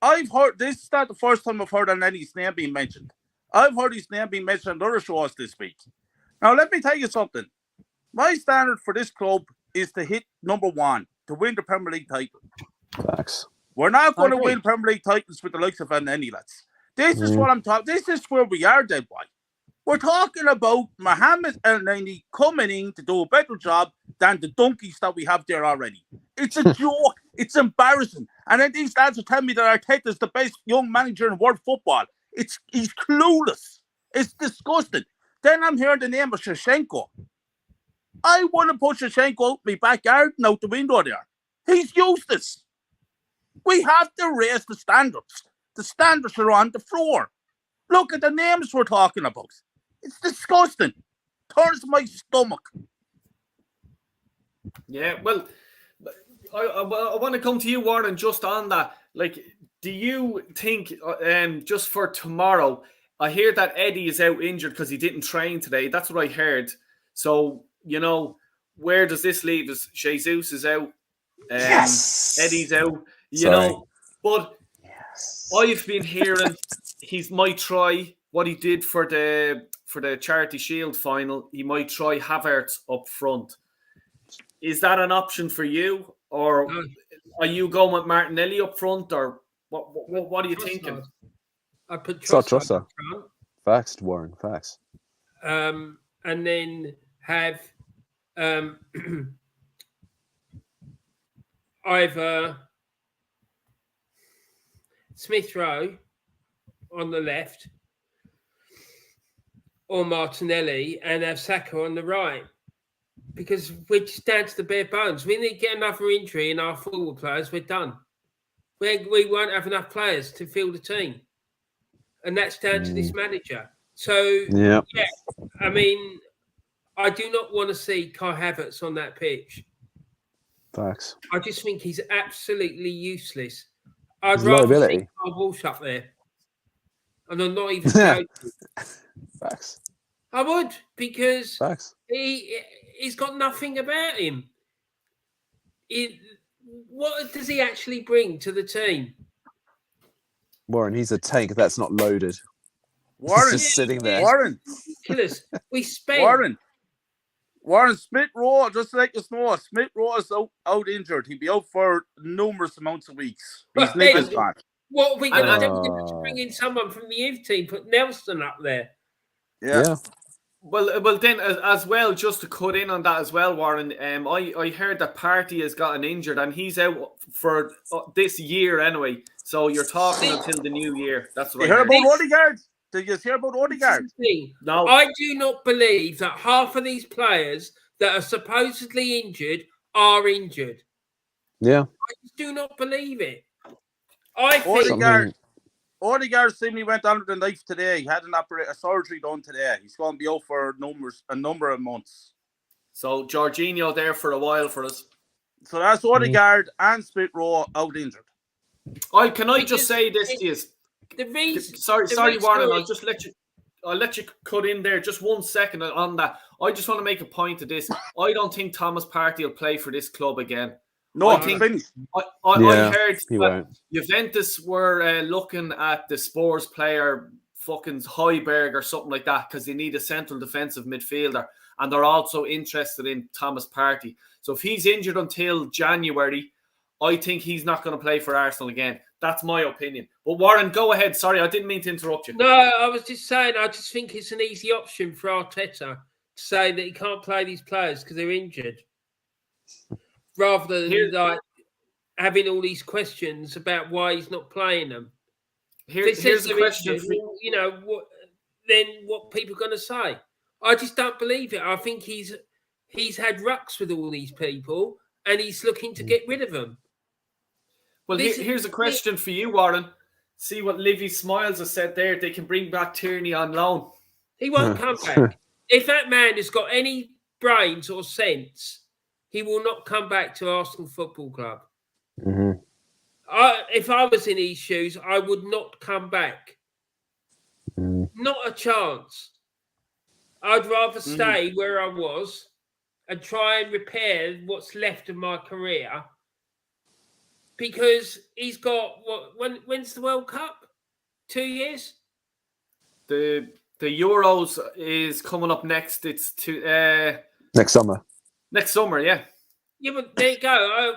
I've heard, this is not the first time I've heard El Neni's name being mentioned. I've heard his name being mentioned on other shows this week. Now, let me tell you something. My standard for this club is to hit number one, to win the Premier League title. Facts. We're not going to win Premier League titles with the likes of El Neni, lads. This is what I'm talking. This is where we are, Dead Boy. We're talking about Mohamed El Neni coming in to do a better job than the donkeys that we have there already. It's a joke. It's embarrassing. And then these lads are telling me that Arteta is the best young manager in world football. He's clueless. It's disgusting. Then I'm hearing the name of Shevchenko. I want to put Shevchenko out my backyard and out the window there. He's useless. We have to raise the standards. The standards are on the floor. Look at the names we're talking about. It's disgusting. Turns my stomach. Yeah, well, I want to come to you, Warren, just on that. Like, do you think, just for tomorrow, I hear that Eddie is out injured because he didn't train today. That's what I heard. So, where does this leave us? Jesus is out. Yes. Eddie's out. But I've been hearing he might try what he did for the Charity Shield final. He might try Havertz up front. Is that an option for you, or are you going with Martinelli up front, or What are you thinking? I put Trossard Trossard up front. Facts, Warren. Facts. And then have either Smith Rowe on the left or Martinelli, and have Saka on the right, because we're just down to the bare bones. We need to get another injury in our forward players. We're done. We won't have enough players to field the team, and that's down to this manager. So Yeah. I mean, I do not want to see Kai Havertz on that pitch. Facts. I just think he's absolutely useless. I'd His rather liability. see Carl Walsh up there. And I'm not even joking. Facts. I would, because Facts. he's got nothing about him. What does he actually bring to the team? Warren, he's a tank that's not loaded. Warren, He's just sitting there. Warren, Ridiculous. We spent Warren Smith Rowe, just to let you know, Smith Rowe is out injured. He'll be out for numerous amounts of weeks. His Right, leg then- is bad. What are we going to do? Oh. We're going to bring in someone from the youth team, put Nelson up there. Yeah. Well, then as well, just to cut in on that as well, Warren. I heard that Partey has gotten injured and he's out for this year anyway. So you're talking until the new year. That's what You I heard heard. about Odegaard? Did you hear about Odegaard? No, I do not believe that half of these players that are supposedly injured are injured. Yeah. I just do not believe it. I think Odegaard, Odegaard seemingly went under the knife today. He had a surgery done today. He's going to be out for a number of months. so Jorginho there for a while for us. So that's Odegaard and Smith Rowe out injured. Can I just say this to you? the reason. Sorry, Warren. I'll let you cut in there just 1 second on that. I just want to make a point of this. I don't think Thomas Partey will play for this club again. No, I it's think- finished. I heard he that won't. Juventus were looking at the Spurs player fucking Højbjerg or something like that because they need a central defensive midfielder, and they're also interested in Thomas Partey. So if he's injured until January, I think he's not going to play for Arsenal again. That's my opinion. But Warren, go ahead. Sorry, I didn't mean to interrupt you. No, I was just saying, I just think it's an easy option for Arteta to say that he can't play these players because they're injured, rather than like having all these questions about why he's not playing them. Here's the question for you. You know what? Then what people are going to say? I just don't believe it. I think he's had rucks with all these people, and he's looking to get rid of them. Well, here's a question for you, Warren. See what Livy Smiles has said there. They can bring back Tierney on loan. He won't come back. If that man has got any brains or sense, he will not come back to Arsenal Football Club. Mm-hmm. If I was in his shoes, I would not come back. Not a chance. I'd rather stay where I was and try and repair what's left of my career, because he's got when's the World Cup? 2 years? The Euros is coming up next. It's Next summer. next summer, yeah. Yeah, but there you go.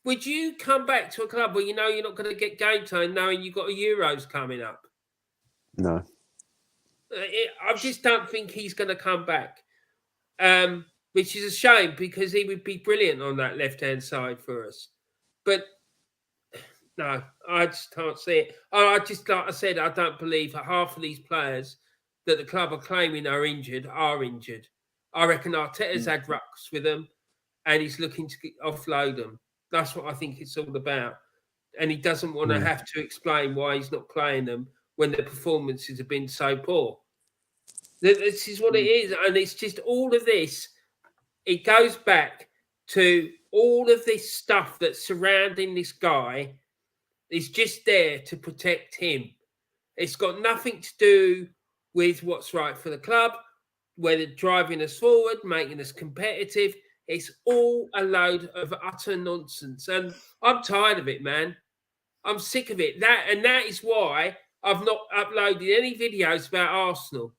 Would you come back to a club where you know you're not going to get game time, knowing you've got a Euros coming up? No. I just don't think he's going to come back, which is a shame because he would be brilliant on that left-hand side for us. But no, I just can't see it. I just, like I said, I don't believe that half of these players that the club are claiming are injured. I reckon Arteta's had rucks with them and he's looking to offload them. That's what I think it's all about. And he doesn't want to have to explain why he's not playing them when the performances have been so poor. This is what it is. And it's just all of this. It goes back to all of this stuff that's surrounding this guy is just there to protect him. It's got nothing to do with what's right for the club, whether driving us forward, making us competitive. It's all a load of utter nonsense. And I'm tired of it, man. I'm sick of it. That is why I've not uploaded any videos about Arsenal,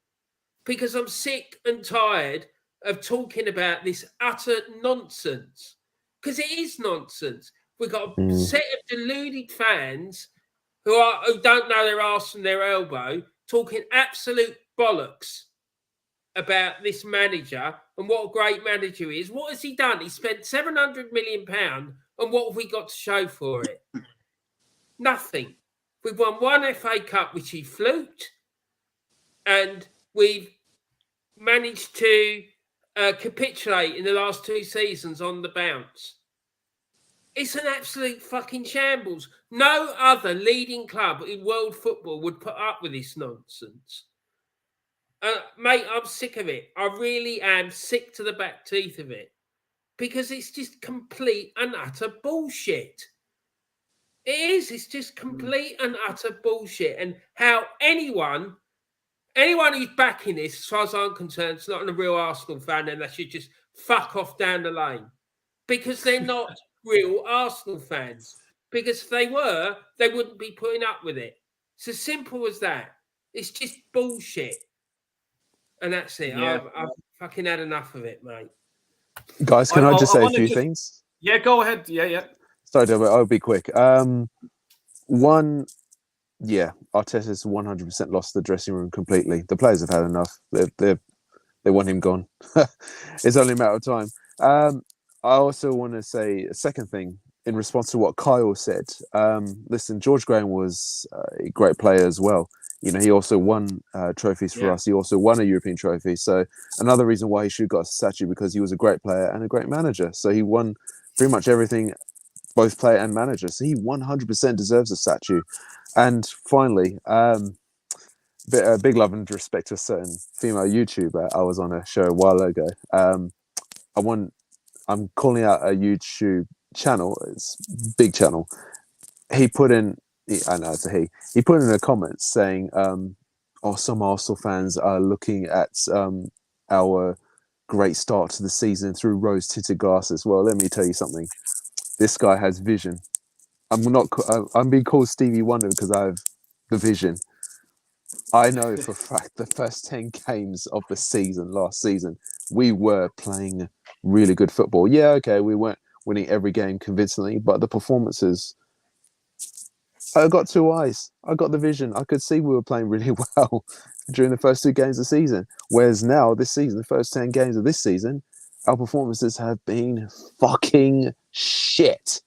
because I'm sick and tired of talking about this utter nonsense. Because it is nonsense. We've got a set of deluded fans who don't know their arse from their elbow, talking absolute bollocks about this manager and what a great manager he is. What has he done? He spent £700 million, and what have we got to show for it? Nothing. We've won one FA Cup, which he fluked, and we've managed to capitulate in the last 2 seasons on the bounce. It's an absolute fucking shambles. No other leading club in world football would put up with this nonsense. Mate, I'm sick of it. I really am sick to the back teeth of it. Because it's just complete and utter bullshit. It is. It's just complete and utter bullshit. And how anyone who's backing this, as far as I'm concerned, is not a real Arsenal fan, and they should just fuck off down the lane. Because they're not real Arsenal fans. Because if they were, they wouldn't be putting up with it. It's as simple as that. It's just bullshit. And that's it. Yeah. I've fucking had enough of it, mate. Guys, can I just say a few things? Yeah, go ahead. Yeah. Sorry, Dave, I'll be quick. One, yeah, Arteta's 100% lost the dressing room completely. The players have had enough. They want him gone. It's only a matter of time. I also want to say a second thing in response to what Kyle said. Listen, George Graham was a great player as well. You know, he also won trophies for us. He also won a European trophy. So another reason why he should have got a statue, because he was a great player and a great manager. So he won pretty much everything, both player and manager. So he 100% deserves a statue. And finally, big love and respect to a certain female YouTuber. I was on a show a while ago. I'm calling out a YouTube channel. It's a big channel. He put in, I know it's a he. He put in a comment saying, some Arsenal fans are looking at our great start to the season through rose-tinted glasses. Well, let me tell you something. This guy has vision. I'm being called Stevie Wonder because I have the vision. I know for a fact the first 10 games of the season, last season, we were playing really good football. Yeah, okay, we weren't winning every game convincingly, but the performances, I got 2 eyes. I got the vision. I could see we were playing really well during the first 2 games of the season. Whereas now, this season, the first 10 games of this season, our performances have been fucking shit.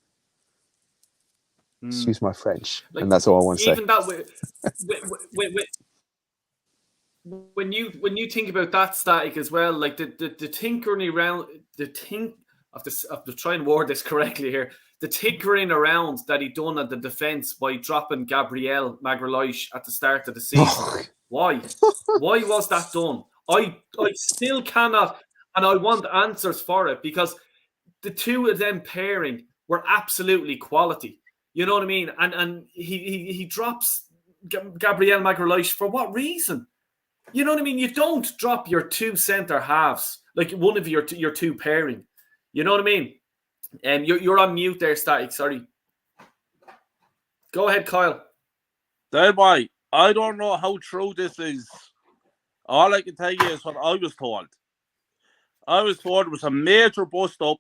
Excuse my French. Like, and that's all I want to say. Even that when you think about that, Static, as well, like the tinkering around, I have to try and word this correctly here. The tinkering around that he done at the defence by dropping Gabriel Magalhaes at the start of the season. Why? Why was that done? I still cannot, and I want answers for it, because the two of them pairing were absolutely quality. You know what I mean? And he drops Gabriel Magalhaes for what reason? You know what I mean? You don't drop your 2 centre halves, like one of your 2 pairing. You know what I mean? And you're on mute there, Static. Sorry. Go ahead, Kyle. Then why? I don't know how true this is. All I can tell you is what I was told. I was told it was a major bust up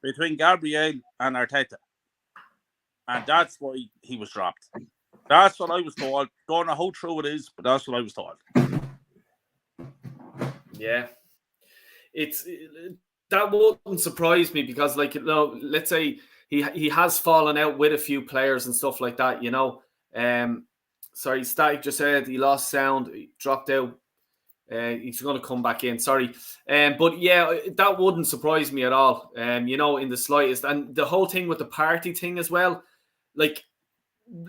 between Gabriel and Arteta. And that's why he was dropped. That's what I was told. Don't know how true it is, but that's what I was told. Yeah. That wouldn't surprise me, because, like, you know, let's say he has fallen out with a few players and stuff like that, you know. Sorry, Static just said he lost sound, he dropped out. He's going to come back in. Sorry. But yeah, that wouldn't surprise me at all, you know, in the slightest. And the whole thing with the party thing as well, like,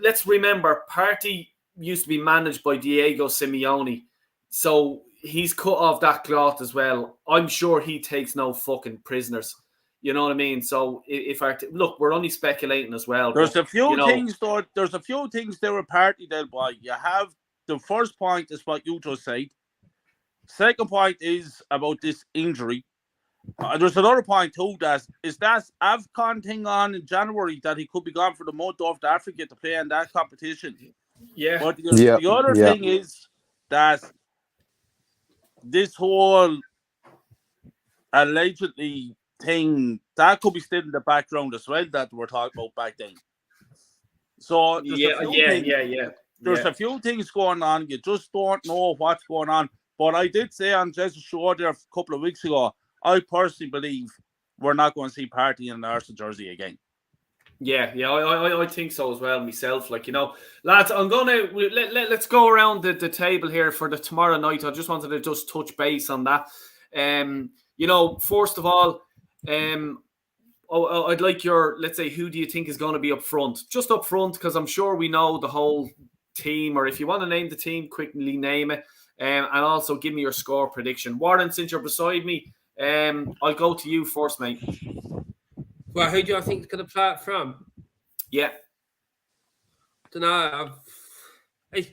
let's remember, Partey used to be managed by Diego Simeone. So he's cut off that cloth as well. I'm sure he takes no fucking prisoners. You know what I mean? So look, we're only speculating as well. There's a few things, though. There's a few things there with Partey, then, boy. You have the first point is what you just said. Second point is about this injury. There's another point too, that AFCON thing on in January, that he could be gone for the month off to Africa to play in that competition. Yeah. But the other thing is that this whole allegedly thing, that could be still in the background as well, that we're talking about back then. So there's a few things. There's Yeah. a few things going on. You just don't know what's going on. But I did say on Jess's show there a couple of weeks ago, I personally believe we're not going to see Party in an Arsenal jersey again. Yeah, I think so as well myself. Like, you know, lads, I'm gonna let's go around the table here for the tomorrow night. I just wanted to just touch base on that. You know, first of all, I'd like let's say, who do you think is going to be up front? Just up front, because I'm sure we know the whole team, or if you want to name the team, quickly name it. And also give me your score prediction. Warren, since you're beside me, I'll go to you first, mate. Well, who do I think is going to play up front? Yeah. I don't know. I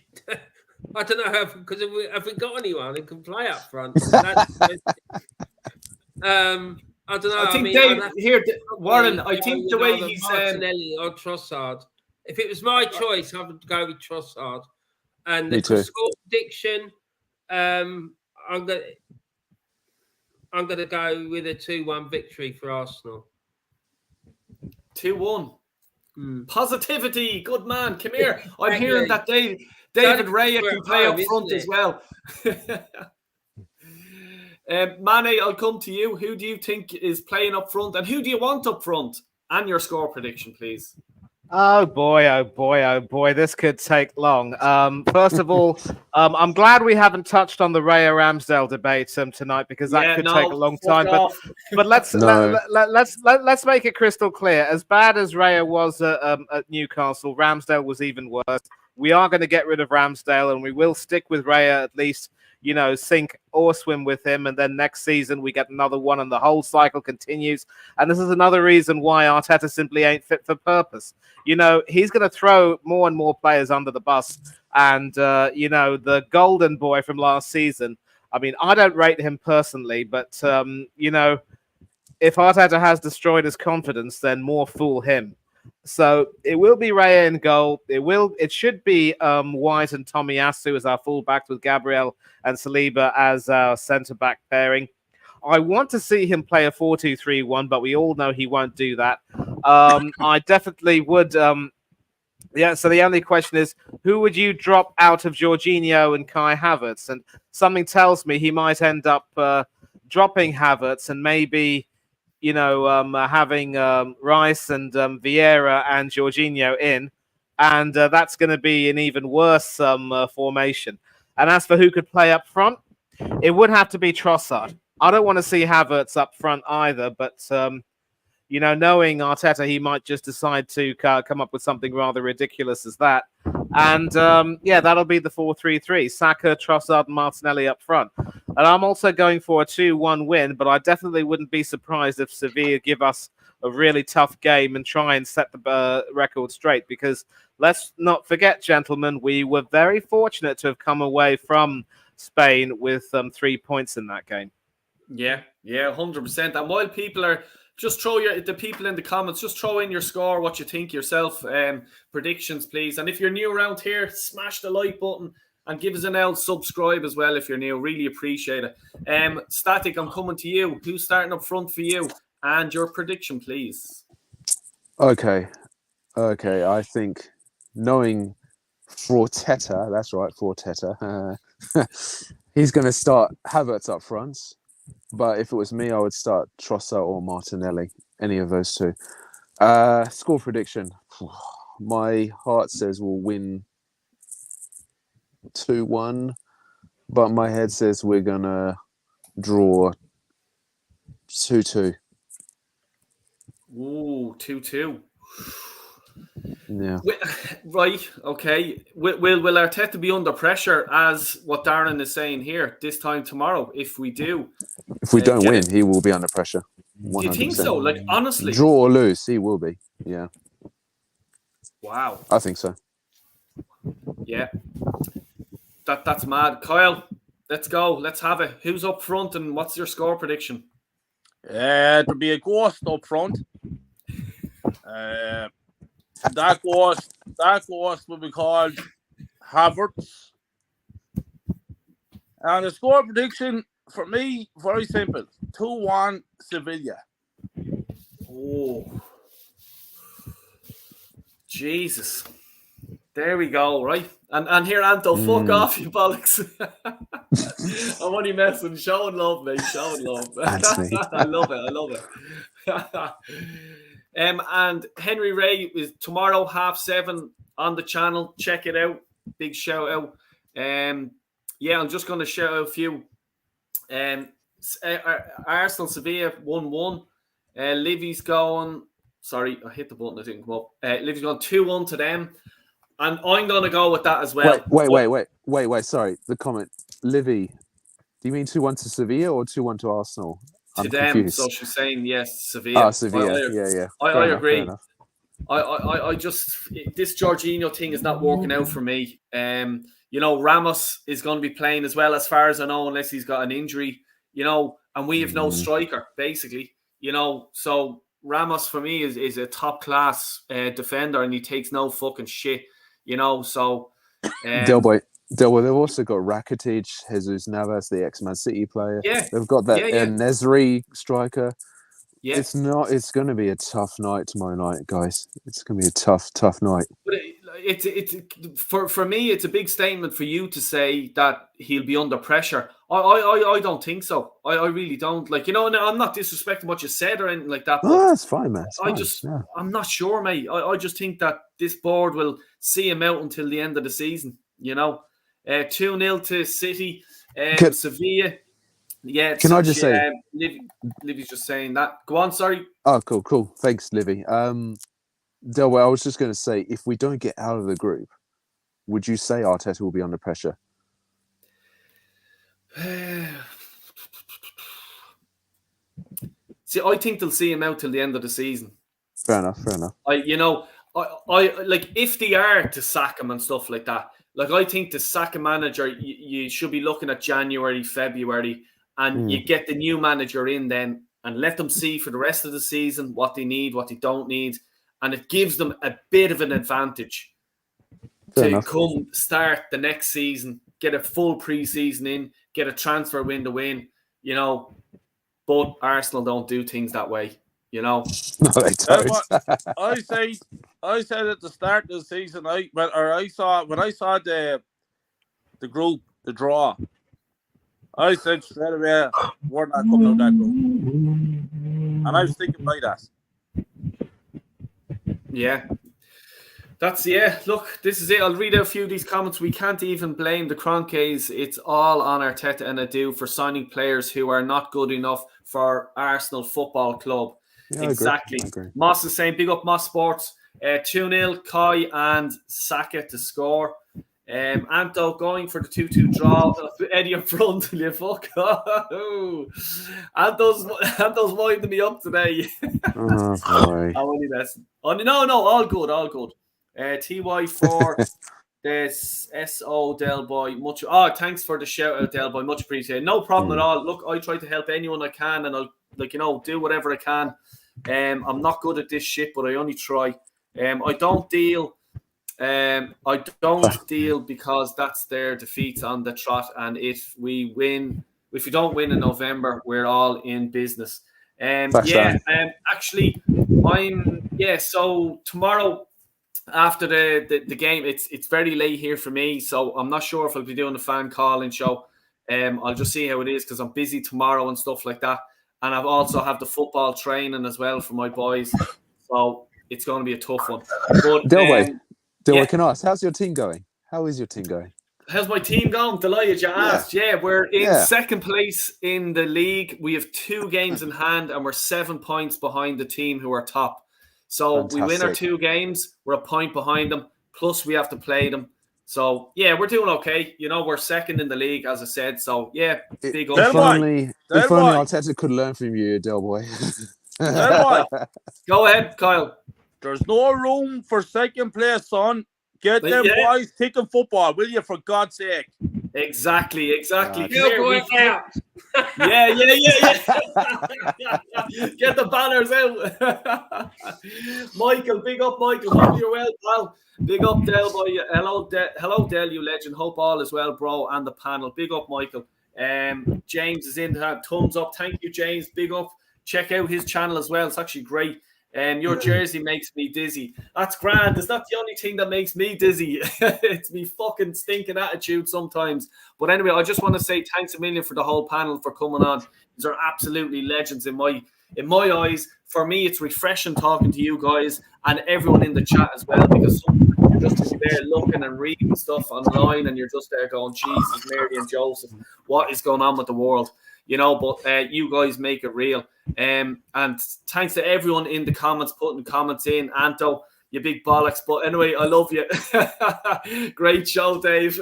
don't know, because have we got anyone who can play up front? I don't know. I think Warren, I think the way he's Martinelli or Trossard. If it was my choice, I would go with Trossard. And the score prediction, I'm gonna go with a 2-1 victory for Arsenal. 2-1. Positivity, good man. Come here. I'm hearing that David Raya can play up front as well. Mane, I'll come to you. Who do you think is playing up front, and who do you want up front? And your score prediction, please. Oh boy, this could take long. First of all, I'm glad we haven't touched on the Raya Ramsdale debate tonight, because that could take a long time. But let's make it crystal clear. As bad as Raya was at Newcastle, Ramsdale was even worse. We are going to get rid of Ramsdale, and we will stick with Raya, at least, you know, sink or swim with him. And then next season we get another one, and the whole cycle continues. And this is another reason why Arteta simply ain't fit for purpose. You know, he's going to throw more and more players under the bus. And, you know, the golden boy from last season, I mean, I don't rate him personally, but, you know, if Arteta has destroyed his confidence, then more fool him. So it will be Raya in goal. It should be White and Tomiyasu as our fullbacks, with Gabriel and Saliba as our centre-back pairing. I want to see him play a 4-2-3-1, but we all know he won't do that. I definitely would. So the only question is, who would you drop out of Jorginho and Kai Havertz? And something tells me he might end up dropping Havertz and maybe, you know, having Rice and Vieira and Jorginho in. And that's going to be an even worse formation. And as for who could play up front, it would have to be Trossard. I don't want to see Havertz up front either, but, you know, knowing Arteta, he might just decide to come up with something rather ridiculous as that. And, that'll be the 4-3-3. Saka, Trossard, and Martinelli up front. And I'm also going for a 2-1 win, but I definitely wouldn't be surprised if Seville give us a really tough game and try and set the record straight, because let's not forget, gentlemen, we were very fortunate to have come away from Spain with 3 points in that game. Yeah, 100%. And while people are, just throw the people in the comments, just throw in your score, what you think yourself, predictions, please. And if you're new around here, smash the like button and give us an L, subscribe as well if you're new. Really appreciate it. Static, I'm coming to you. Who's starting up front for you? And your prediction, please. Okay. I think, knowing Forteta, that's right, Forteta, he's going to start Havertz up front. But if it was me, I would start Trossard or Martinelli, any of those two. Score prediction. My heart says we'll win 2-1, but my head says we're going to draw 2-2. Ooh, 2-2. Yeah. Right, okay. Will Arteta be under pressure, as what Darren is saying here, this time tomorrow? If we do, if we don't win, he will be under pressure. 100%. Do you think so? Like, honestly, draw or lose, he will be. Yeah. Wow. I think so. Yeah. That's mad. Kyle, let's go. Let's have it. Who's up front, and what's your score prediction? There'll be a ghost up front. That ghost will be called Havertz. And the score prediction for me, very simple: 2-1 Sevilla. Oh, Jesus. There we go, right? And here, Anto, fuck off, you bollocks. I'm only messing. Showing love, mate. Showing love. Anthony. I love it. And Henry Ray is tomorrow 7:30 on the channel. Check it out. Big shout out. Yeah, I'm just going to shout out a few. Arsenal Sevilla 1-1. Livy's going. Sorry, I hit the button. It didn't come up. Livy's going 2-1 to them. And I'm going to go with that as well. Wait. Sorry, the comment. Livy, do you mean 2-1 to Sevilla or 2-1т to Arsenal? I'm confused. them. So she's saying yes, Sevilla. Sevilla. Yeah. I agree. I just this Jorginho thing is not working out for me. Ramos is going to be playing as well, as far as I know, unless he's got an injury. And we have no striker, basically. So Ramos for me is a top class defender, and he takes no fucking shit. So Del Boy, they've also got Rakitic, Jesus Navas, the ex-Man City player. Yeah, they've got that Nesri striker. Yeah, it's going to be a tough night tomorrow night, guys. It's going to be a tough night. But it's for me, it's a big statement for you to say that he'll be under pressure. I don't think so. I really don't. I'm not disrespecting what you said or anything like that. Oh, that's fine, man. I'm not sure, mate. I just think that this board will see him out until the end of the season. 2-0 to City, Sevilla. Yeah. Can I just say? Livy's just saying that. Go on, sorry. Oh, cool. Thanks, Livy. Delway, I was just going to say, if we don't get out of the group, would you say Arteta will be under pressure? See, I think they'll see him out till the end of the season. Fair enough. I like if they are to sack him and stuff like that. I think to sack a manager, you should be looking at January, February, and you get the new manager in then and let them see for the rest of the season what they need, what they don't need, and it gives them a bit of an advantage come start the next season, get a full pre-season in, get a transfer window in, but Arsenal don't do things that way, No, they don't. I said at the start of the season, when I saw the group, the draw, I said straight away, we're not coming out that group. And I was thinking like that. Yeah. Look, this is it. I'll read out a few of these comments. We can't even blame the Cronkies. It's all on Arteta and Adu for signing players who are not good enough for Arsenal Football Club. Yeah, exactly. I agree. Moss is saying, big up Moss Sports. 2-0, Kai and Saka to score. Anto going for the 2-2 draw. Eddie up front. You fuck. Anto's winding me up today. Oh, boy. I'm only messing. No, all good. TY4, this SO Del Boy. Thanks for the shout out, Del Boy. Much appreciated. No problem at all. Look, I try to help anyone I can, and I'll do whatever I can. I'm not good at this shit, but I only try. I don't deal because that's their defeats on the trot, and if we don't win in November, we're all in business. So tomorrow after the game, it's very late here for me, so I'm not sure if I'll be doing a fan call-in show. I'll just see how it is because I'm busy tomorrow and stuff like that, and I've also have the football training as well for my boys, so it's going to be a tough one. But Delway, can I ask, how's your team going? How is your team going? How's my team going? Delighted you asked. Yeah, we're in second place in the league. We have 2 games in hand, and we're 7 points behind the team who are top. So we win our 2 games, we're a point behind them, plus we have to play them. So, we're doing okay. We're second in the league, as I said. So, big up. If only Arteta could learn from you, Del Boy. Go ahead, Kyle. There's no room for second place, son. Get them boys kicking football, will you, for God's sake? Exactly. Yeah. Get the banners out. Michael, big up, Michael. Hope you're well, pal. Big up, Del Boy. Hello, Del, you legend. Hope all is well, bro, and the panel. Big up, Michael. James is in. Thumbs up. Thank you, James. Big up. Check out his channel as well. It's actually great. Your jersey makes me dizzy. That's grand. It's not the only thing that makes me dizzy. It's me fucking stinking attitude sometimes. But anyway, I just want to say thanks a million for the whole panel for coming on. These are absolutely legends in my eyes. For me, it's refreshing talking to you guys and everyone in the chat as well, because sometimes you're just there looking and reading stuff online and you're just there going, Jesus, Mary and Joseph, what is going on with the world? You know, but you guys make it real. And thanks to everyone in the comments, putting comments in. Anto, you big bollocks. But anyway, I love you. Great show, Dave.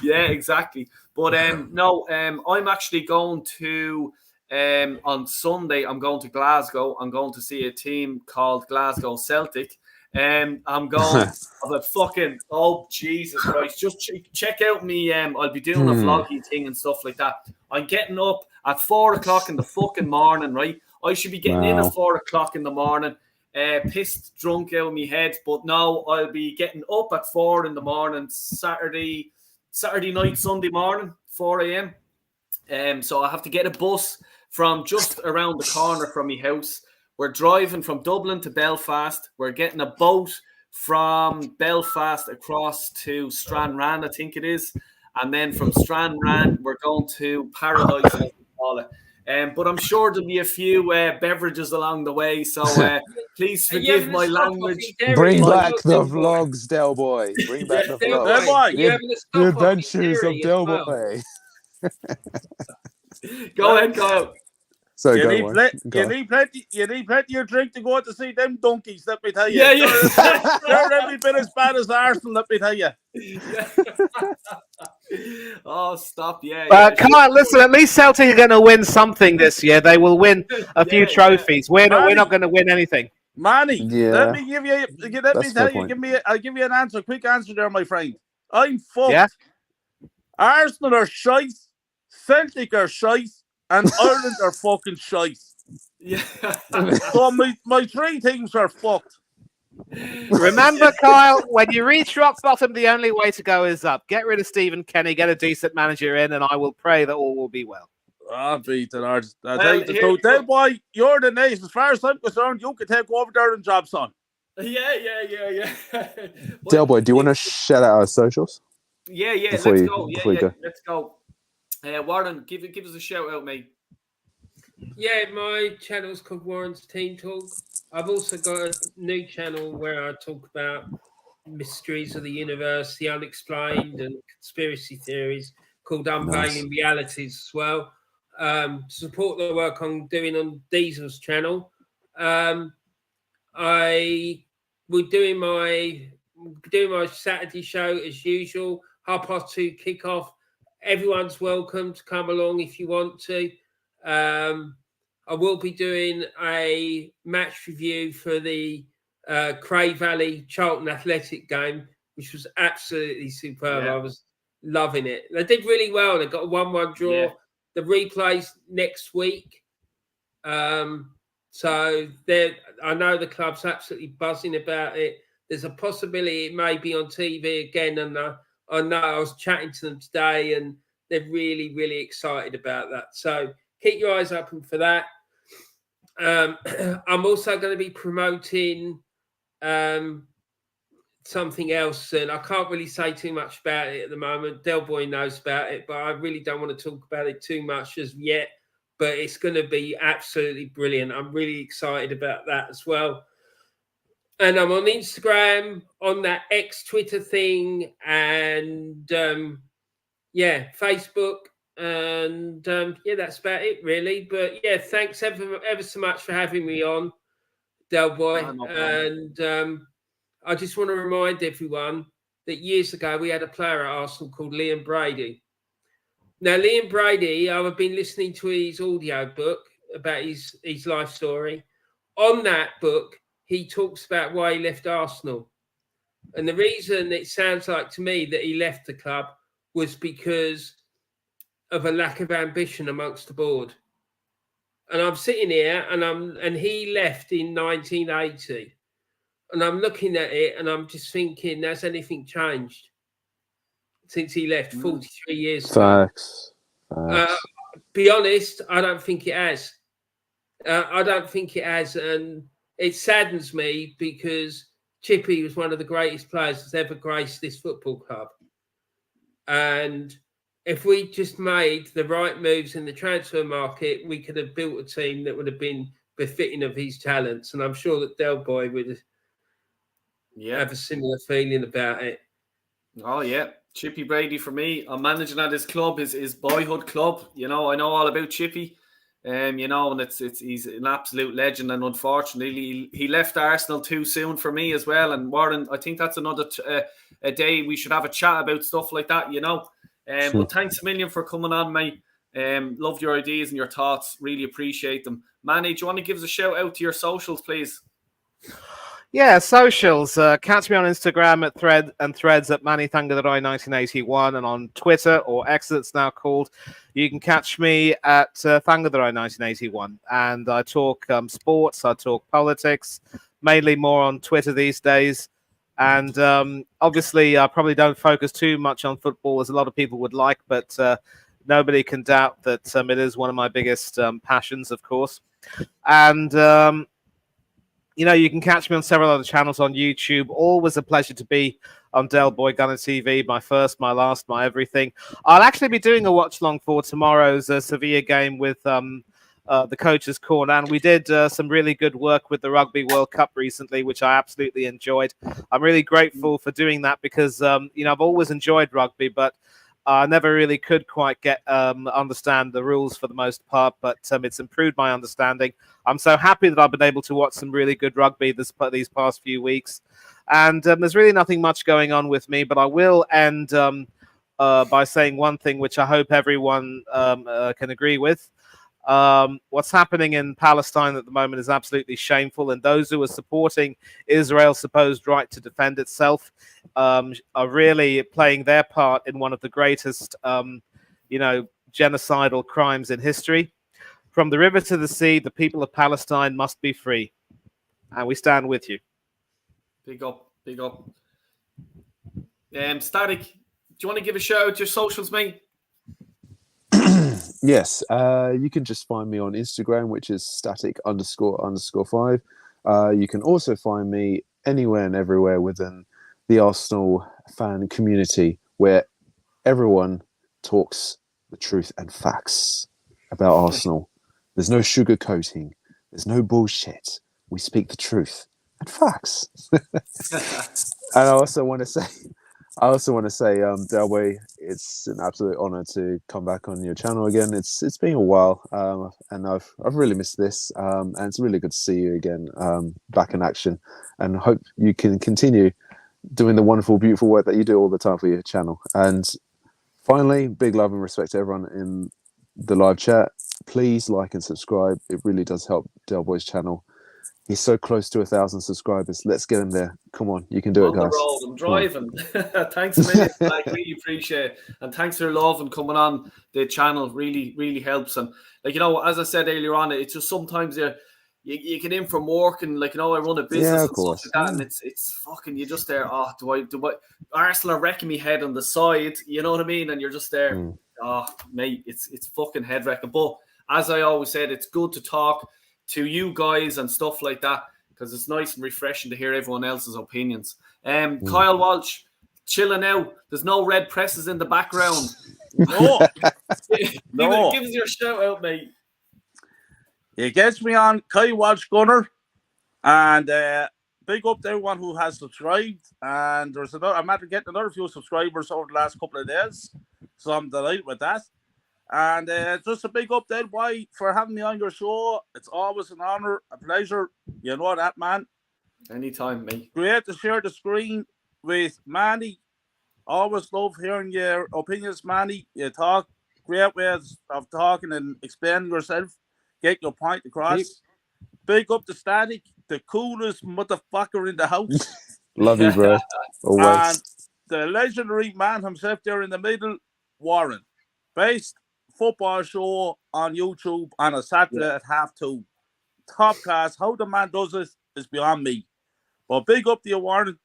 Yeah, exactly. But I'm actually going to on Sunday. I'm going to Glasgow. I'm going to see a team called Glasgow Celtic. I'm going. But fucking, oh Jesus Christ! Just check out me. I'll be doing a vloggy thing and stuff like that. I'm getting up at 4 o'clock in the fucking morning, right? I should be getting in at 4 o'clock in the morning, pissed drunk out of my head. But now I'll be getting up at 4 in the morning, Saturday night, Sunday morning, 4 a.m. So I have to get a bus from just around the corner from my house. We're driving from Dublin to Belfast. We're getting a boat from Belfast across to Stranraer, I think it is. And then from Stranraer, we're going to Paradise, as we call it. But I'm sure there'll be a few beverages along the way. So please forgive my language. Bring back the vlogs, Del Boy. Bring back the vlogs. The adventures of Del Boy. Go ahead, Kyle. So you need plenty of drink to go to see them donkeys, let me tell you. Yeah. They're every bit as bad as Arsenal, let me tell you. Oh, stop. Yeah. Kyle, listen, at least Celtic are going to win something this year. They will win a few trophies. We're not going to win anything. Manny, let me tell you, I'll give you an answer, quick answer there, my friend. I'm fucked. Yeah? Arsenal are shite, Celtic are shite, and Ireland are fucking shite. Yeah. So my three teams are fucked. Remember, Kyle, when you reach rock bottom, the only way to go is up. Get rid of Stephen Kenny, get a decent manager in, and I will pray that all will be well. I'll beat it, Arch. So, Del Boy, you're the nation. As far as I'm concerned, you can take over there and job, son. Yeah. Del Boy, do you want to shout out our socials? Yeah. Let's go. Warren, give us a shout out, mate. Yeah, my channel's called Warren's Team Talk. I've also got a new channel where I talk about mysteries of the universe, the unexplained, and conspiracy theories called Unveiling Realities as well. Support the work I'm doing on Diesel's channel. I will doing my Saturday show as usual, 2:30 kickoff. Everyone's welcome to come along if you want to. I will be doing a match review for the Cray Valley Charlton Athletic game, which was absolutely superb. I was loving it. They did really well. They got a 1-1 draw. Yeah. The replays next week. So I know the club's absolutely buzzing about it. There's a possibility it may be on TV again, and I know I was chatting to them today, and they're really, really excited about that. So keep your eyes open for that. I'm also going to be promoting something else, and I can't really say too much about it at the moment. Del Boy knows about it, but I really don't want to talk about it too much as yet. But it's going to be absolutely brilliant. I'm really excited about that as well. And I'm on Instagram, on that X-Twitter thing, and Facebook. And that's about it, really. But yeah, thanks ever so much for having me on, Del Boy. And I just want to remind everyone that years ago we had a player at Arsenal called Liam Brady. Now, Liam Brady, I've been listening to his audio book about his life story. On that book, he talks about why he left Arsenal. And the reason it sounds like to me that he left the club was because of a lack of ambition amongst the board. And I'm sitting here and he left in 1980. And I'm looking at it and I'm just thinking, has anything changed since he left 43 years ago? Facts. Be honest, I don't think it has. I don't think it has. And it saddens me because Chippy was one of the greatest players that's ever graced this football club. And if we just made the right moves in the transfer market, we could have built a team that would have been befitting of his talents. And I'm sure that Del Boy would have a similar feeling about it. Oh, yeah. Chippy Brady for me. I'm managing at his club, his boyhood club. You know, I know all about Chippy. You know, and he's an absolute legend, and unfortunately he left Arsenal too soon for me as well. And Warren, I think that's another a day we should have a chat about stuff like that, you know. But thanks a million for coming on, mate. Loved your ideas and your thoughts. Really appreciate them. Manny, do you want to give us a shout out to your socials, please? Yeah, socials. Catch me on Instagram at threads at MannyThangatherai1981, and on Twitter, or X it's now called. You can catch me at Thangatherai1981, and I talk sports, I talk politics, mainly more on Twitter these days. And obviously, I probably don't focus too much on football as a lot of people would like, but nobody can doubt that it is one of my biggest passions, of course. And you know, you can catch me on several other channels on YouTube. Always a pleasure to be on Del Boy Gunner TV. My first, my last, my everything. I'll actually be doing a watch long for tomorrow's Seville game with the Coach's Corner. And we did some really good work with the Rugby World Cup recently, which I absolutely enjoyed. I'm really grateful for doing that because, you know, I've always enjoyed rugby, but I never really could quite understand the rules for the most part, but it's improved my understanding. I'm so happy that I've been able to watch some really good rugby these past few weeks. And there's really nothing much going on with me, but I will end by saying one thing, which I hope everyone can agree with. What's happening in Palestine at the moment is absolutely shameful, and those who are supporting Israel's supposed right to defend itself are really playing their part in one of the greatest, you know, genocidal crimes in history. From the river to the sea, the people of Palestine must be free, and we stand with you. Big up, big up. Static, do you want to give a shout out to your socials, mate? Yes, you can just find me on Instagram, which is static__5. You can also find me anywhere and everywhere within the Arsenal fan community, where everyone talks the truth and facts about Arsenal. There's no sugarcoating. There's no bullshit. We speak the truth and facts. And I also want to say, Delway, it's an absolute honor to come back on your channel again. It's been a while, and I've really missed this. And it's really good to see you again, back in action. And hope you can continue doing the wonderful, beautiful work that you do all the time for your channel. And finally, big love and respect to everyone in the live chat. Please like and subscribe. It really does help Delboy's channel. He's so close to 1,000 subscribers. Let's get him there. Come on, you can do it, guys. On the road, I'm driving. Thanks a million. I really appreciate it. And thanks for your love and coming on the channel. Really, really helps. And like, you know, as I said earlier on, it's just sometimes you get in from work and, like, you know, I run a business and stuff like that, and it's fucking, you're just there. Oh, do I Arsenal are wrecking me head on the side, you know what I mean? And you're just there. Oh, mate, it's fucking head wrecking. But as I always said, it's good to talk to you guys and stuff like that, because it's nice and refreshing to hear everyone else's opinions. Kyle Walsh, chilling out. There's no red presses in the background. No. No. Give us your shout out, mate. It gets me on Kyle Walsh Gunner, and big up to everyone who has subscribed. And there's I'm after getting another few subscribers over the last couple of days, so I'm delighted with that. And just a big up to Boy for having me on your show. It's always an honor, a pleasure. You know that, man. Anytime, mate. Great to share the screen with Manny. Always love hearing your opinions, Manny. You talk great ways of talking and explaining yourself. Get your point across. Big up to Static, the coolest motherfucker in the house. Love you, bro. Always. And the legendary man himself there in the middle, Warren. Based football show on YouTube on a Saturday at 2:30. Top class. How the man does it is beyond me. But big up to you, Warren.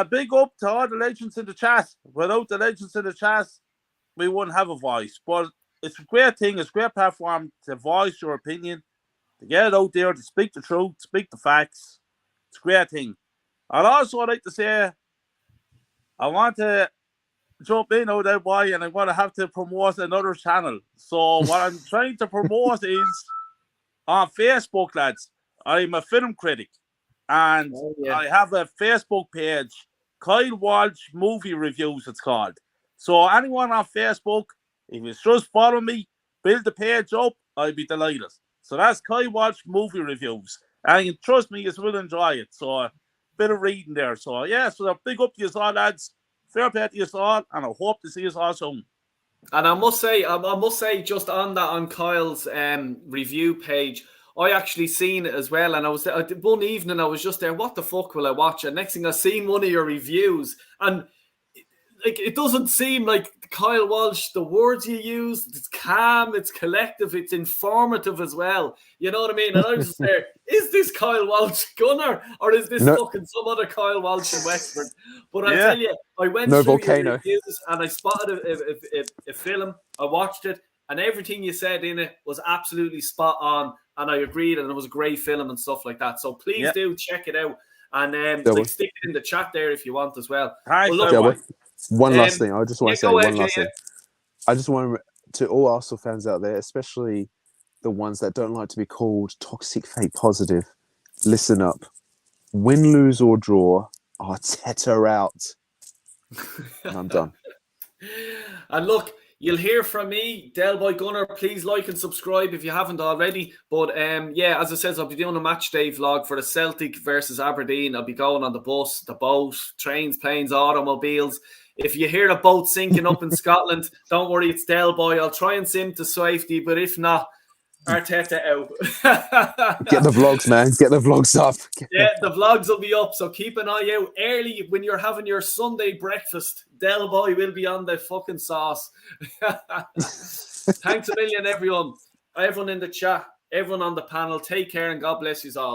Big up to all the legends in the chat. Without the legends in the chat, we wouldn't have a voice. But it's a great thing. It's a great platform to voice your opinion, to get it out there, to speak the truth, speak the facts. It's a great thing. I'd also like to say, I want to jump in out there, boy, and I'm going to have to promote another channel. So what I'm trying to promote is on Facebook, lads. I'm a film critic, and I have a Facebook page, Kyle Walsh Movie Reviews, it's called. So anyone on Facebook, if you just follow me, build the page up, I'd be delighted. So that's Kyle Walsh Movie Reviews. And trust me, you will enjoy it. So a bit of reading there. So yeah, so big up to you all, lads. Fair play to you all, and I hope to see you all soon. And I must say, just on that, on Kyle's review page, I actually seen it as well. And I was there one evening, I was just there, what the fuck will I watch? And next thing I seen one of your reviews, and like, it doesn't seem like Kyle Walsh, the words you use, it's calm, it's collective, it's informative as well. You know what I mean? And I was just there, is this Kyle Walsh Gunner, or is this fucking some other Kyle Walsh in Wexford? But I tell you, I went through your reviews and I spotted a film, I watched it, and everything you said in it was absolutely spot on, and I agreed, and it was a great film and stuff like that. So please do check it out, and stick it in the chat there if you want as well. One last thing. I just want to say one last thing. I just want to all Arsenal fans out there, especially the ones that don't like to be called toxic fake positive, listen up. Win, lose or draw, Arteta out. And I'm done. And look, you'll hear from me, Del Boy Gunner. Please like and subscribe if you haven't already. But as I said, I'll be doing a match day vlog for the Celtic versus Aberdeen. I'll be going on the bus, the boat, trains, planes, automobiles. If you hear a boat sinking up in Scotland, don't worry, it's Del Boy. I'll try and sim to safety, but if not, Arteta out. Get the vlogs, man. Get the vlogs up. The vlogs will be up, so keep an eye out early when you're having your Sunday breakfast. Del Boy will be on the fucking sauce. Thanks a million, everyone. Everyone in the chat, everyone on the panel. Take care and God bless you all.